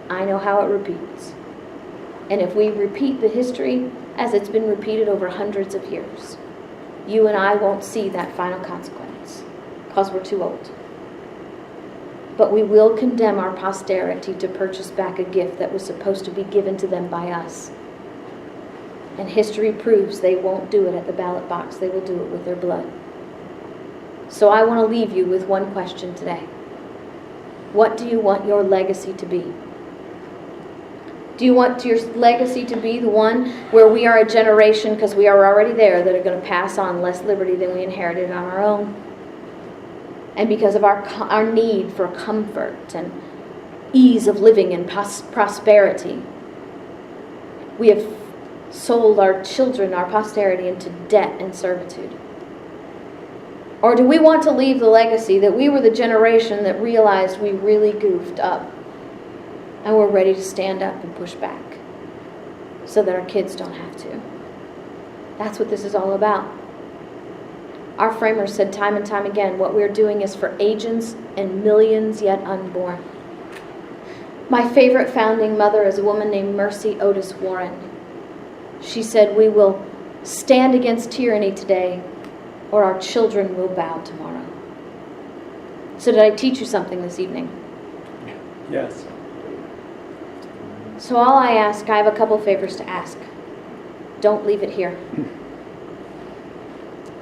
I know how it repeats. And if we repeat the history as it's been repeated over hundreds of years, you and I won't see that final consequence because we're too old. But we will condemn our posterity to purchase back a gift that was supposed to be given to them by us. And history proves they won't do it at the ballot box. They will do it with their blood. So I want to leave you with one question today. What do you want your legacy to be? Do you want your legacy to be the one where we are a generation, because we are already there, that are going to pass on less liberty than we inherited on our own? And because of our need for comfort and ease of living and prosperity, we have sold our children, our posterity, into debt and servitude? Or do we want to leave the legacy that we were the generation that realized we really goofed up and we're ready to stand up and push back so that our kids don't have to? That's what this is all about. Our framers said time and time again, what we're doing is for ages and millions yet unborn. My favorite founding mother is a woman named Mercy Otis Warren. She said, we will stand against tyranny today, or our children will bow tomorrow. So did I teach you something this evening? Yes. So all I ask, I have a couple favors to ask. Don't leave it here.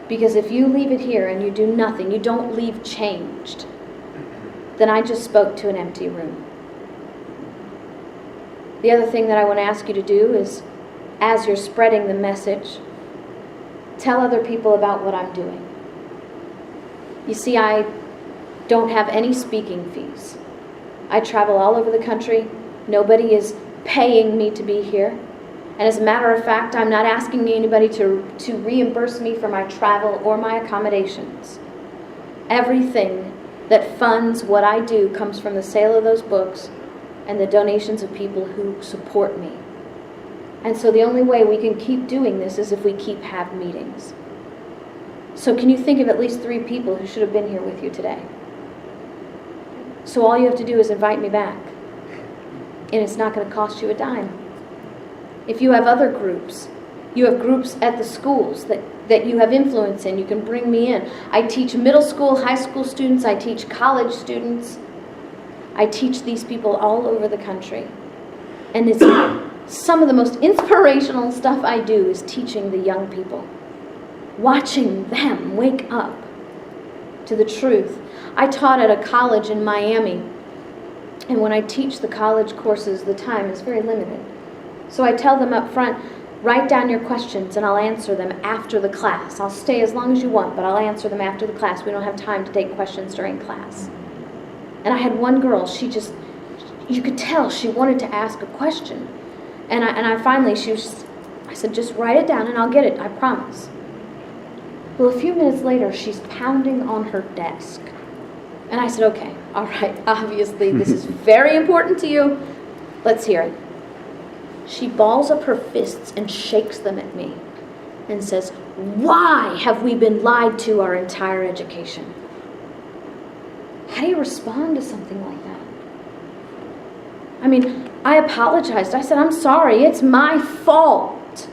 Because if you leave it here and you do nothing, you don't leave changed, then I just spoke to an empty room. The other thing that I want to ask you to do is, as you're spreading the message, tell other people about what I'm doing. You see, I don't have any speaking fees. I travel all over the country. Nobody is paying me to be here. And as a matter of fact, I'm not asking anybody to reimburse me for my travel or my accommodations. Everything that funds what I do comes from the sale of those books and the donations of people who support me. And so the only way we can keep doing this is if we keep having meetings. So can you think of at least 3 people who should have been here with you today? So all you have to do is invite me back. And it's not going to cost you a dime. If you have other groups, you have groups at the schools that you have influence in, you can bring me in. I teach middle school, high school students, I teach college students. I teach these people all over the country. And it's some of the most inspirational stuff I do is teaching the young people. Watching them wake up to the truth. I taught at a college in Miami. And when I teach the college courses, the time is very limited. So I tell them up front, write down your questions and I'll answer them after the class. I'll stay as long as you want, but I'll answer them after the class. We don't have time to take questions during class. And I had one girl, you could tell she wanted to ask a question. And I finally, I said, just write it down and I'll get it, I promise. Well, a few minutes later, she's pounding on her desk. And I said, okay, all right, obviously this is very important to you. Let's hear it. She balls up her fists and shakes them at me and says, why have we been lied to our entire education? How do you respond to something like that? I mean, I apologized. I said, I'm sorry, it's my fault.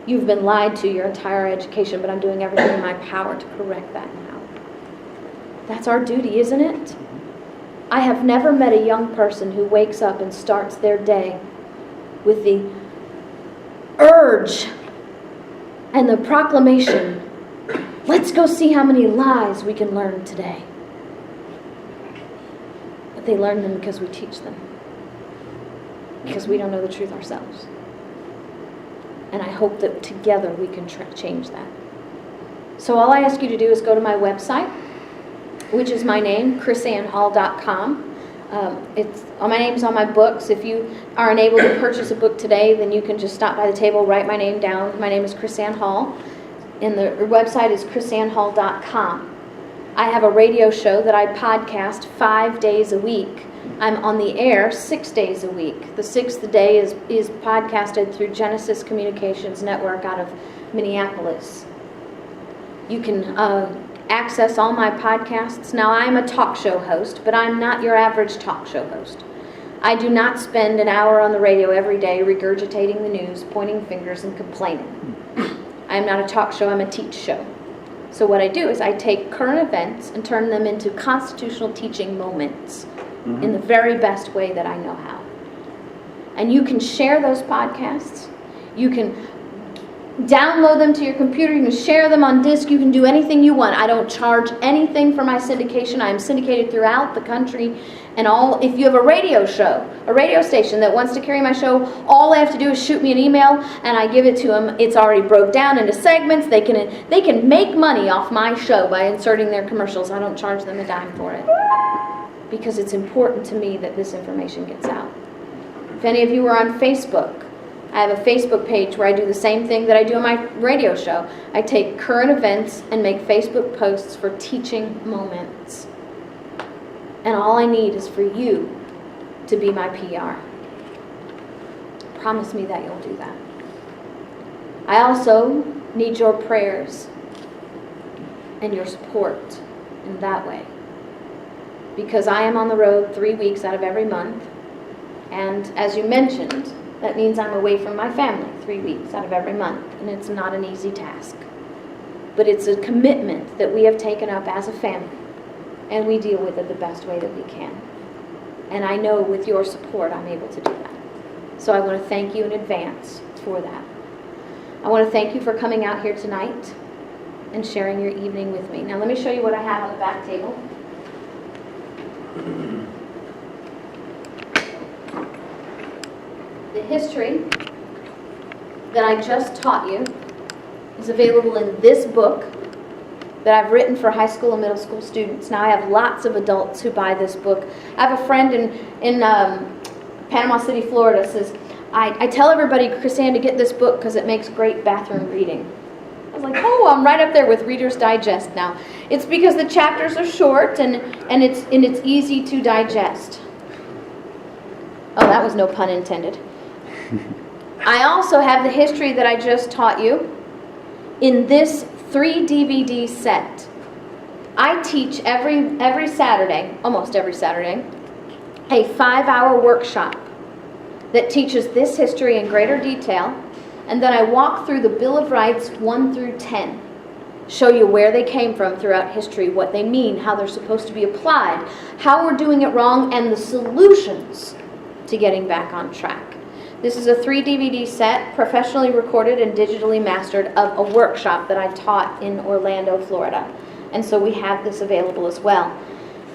You've been lied to your entire education, but I'm doing everything in my power to correct that now. That's our duty, isn't it? I have never met a young person who wakes up and starts their day with the urge and the proclamation, let's go see how many lies we can learn today. But they learn them because we teach them. Because we don't know the truth ourselves. And I hope that together we can change that. So all I ask you to do is go to my website, which is my name, krisannhall.com. My name's on my books. If you are unable to purchase a book today, then you can just stop by the table, write my name down. My name is Kris Ann Hall, and the website is krisannhall.com. I have a radio show that I podcast 5 days a week I'm on the air 6 days a week. The sixth day is podcasted through Genesis Communications Network out of Minneapolis. You can access all my podcasts. Now, I'm a talk show host, but I'm not your average talk show host. I do not spend an hour on the radio every day regurgitating the news, pointing fingers, and complaining. I'm not a talk show, I'm a teach show. So what I do is I take current events and turn them into constitutional teaching moments in the very best way that I know how. And you can share those podcasts. You can download them to your computer. You can share them on disk. You can do anything you want. I don't charge anything for my syndication. I am syndicated throughout the country. And if you have a radio show, a radio station that wants to carry my show, all they have to do is shoot me an email and I give it to them. It's already broke down into segments. They can make money off my show by inserting their commercials. I don't charge them a dime for it, because it's important to me that this information gets out. If any of you are on Facebook, I have a Facebook page where I do the same thing that I do on my radio show. I take current events and make Facebook posts for teaching moments. And all I need is for you to be my PR. Promise me that you'll do that. I also need your prayers and your support in that way, because I am on the road 3 weeks out of every month, and as you mentioned, that means I'm away from my family 3 weeks out of every month, and it's not an easy task. But it's a commitment that we have taken up as a family, and we deal with it the best way that we can. And I know with your support I'm able to do that. So I want to thank you in advance for that. I want to thank you for coming out here tonight and sharing your evening with me. Now let me show you what I have on the back table. The history that I just taught you is available in this book that I've written for high school and middle school students. Now I have lots of adults who buy this book. I have a friend in Panama City, Florida, says, I tell everybody, Kris Ann, to get this book because it makes great bathroom reading. I was like, oh, I'm right up there with Reader's Digest now. It's because the chapters are short and it's easy to digest. Oh, that was no pun intended. I also have the history that I just taught you in this 3 DVD set. I teach every Saturday, almost every Saturday, a 5-hour workshop that teaches this history in greater detail, and then I walk through the Bill of Rights 1 through 10, show you where they came from throughout history, what they mean, how they're supposed to be applied, how we're doing it wrong, and the solutions to getting back on track. This is a 3 DVD set, professionally recorded and digitally mastered, of a workshop that I taught in Orlando, Florida. And so we have this available as well.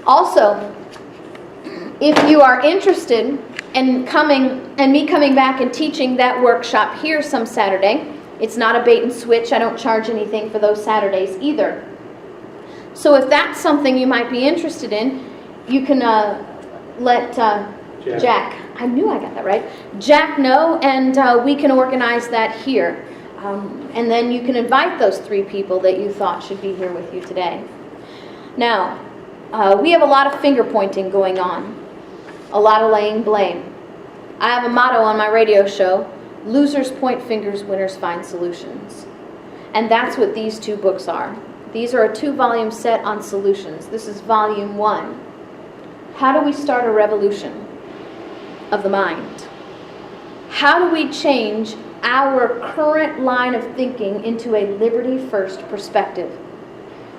Also, if you are interested in me coming back and teaching that workshop here some Saturday, it's not a bait and switch. I don't charge anything for those Saturdays either. So if that's something you might be interested in, you can let Jack, I knew I got that right, Jack know, and we can organize that here. And then you can invite those 3 people that you thought should be here with you today. Now, we have a lot of finger pointing going on, a lot of laying blame. I have a motto on my radio show: losers point fingers, winners find solutions. And that's what these 2 books are. These are a 2-volume set on solutions. This is volume 1. How do we start a revolution of the mind? How do we change our current line of thinking into a liberty-first perspective?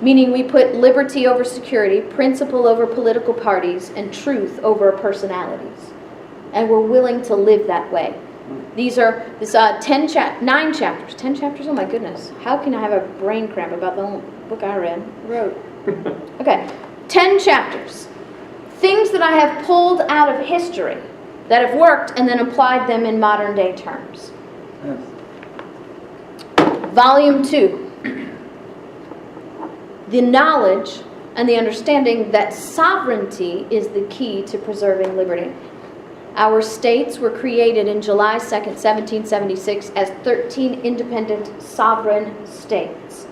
Meaning we put liberty over security, principle over political parties, and truth over personalities. And we're willing to live that way. These are 9 chapters. 10 chapters? Oh my goodness. How can I have a brain cramp about the whole book I wrote? Okay. 10 chapters. Things that I have pulled out of history that have worked and then applied them in modern day terms. Yes. Volume 2. The knowledge and the understanding that sovereignty is the key to preserving liberty. Our states were created in July 2nd, 1776 as 13 independent sovereign states.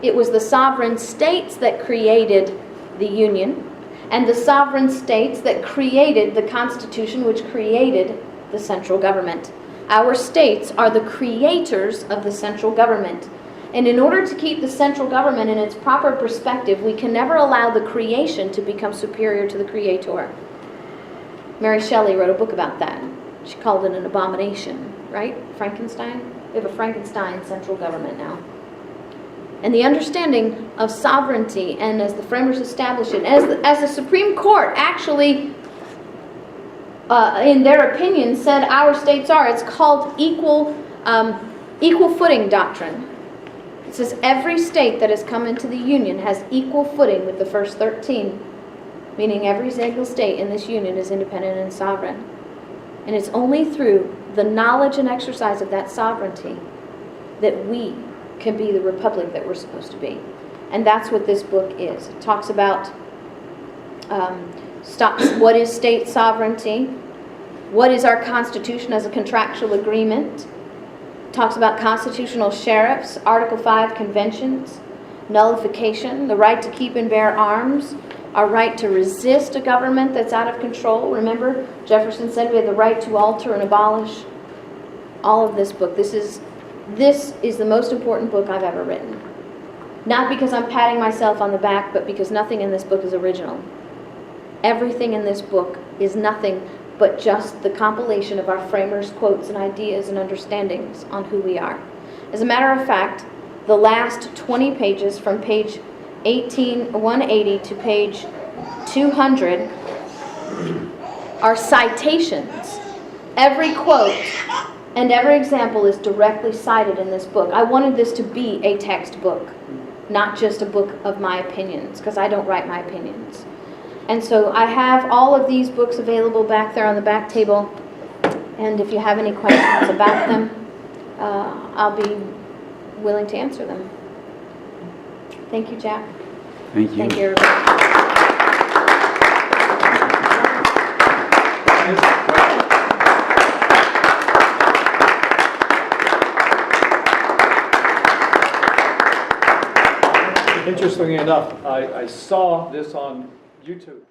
It was the sovereign states that created the Union, and the sovereign states that created the Constitution, which created the central government. Our states are the creators of the central government. And in order to keep the central government in its proper perspective, we can never allow the creation to become superior to the creator. Mary Shelley wrote a book about that. She called it an abomination, right? Frankenstein? We have a Frankenstein central government now. And the understanding of sovereignty, and as the framers established it, as the Supreme Court actually, in their opinion, said our states are, it's called equal footing doctrine. It says every state that has come into the Union has equal footing with the first 13, meaning every single state in this Union is independent and sovereign. And it's only through the knowledge and exercise of that sovereignty that we can be the republic that we're supposed to be. And that's what this book is. It talks about what is state sovereignty, what is our Constitution as a contractual agreement. It talks about constitutional sheriffs, Article 5 conventions, nullification, the right to keep and bear arms, our right to resist a government that's out of control. Remember, Jefferson said we had the right to alter and abolish. All of this book. This is the most important book I've ever written. Not because I'm patting myself on the back, but because nothing in this book is original. Everything in this book is nothing but just the compilation of our framers' quotes and ideas and understandings on who we are. As a matter of fact, the last 20 pages from page 180 to page 200 are citations. Every quote and every example is directly cited in this book. I wanted this to be a textbook, not just a book of my opinions, because I don't write my opinions. And so I have all of these books available back there on the back table. And if you have any questions about them, I'll be willing to answer them. Thank you, Jack. Thank you. Thank you, everybody. Interestingly enough, I saw this on YouTube.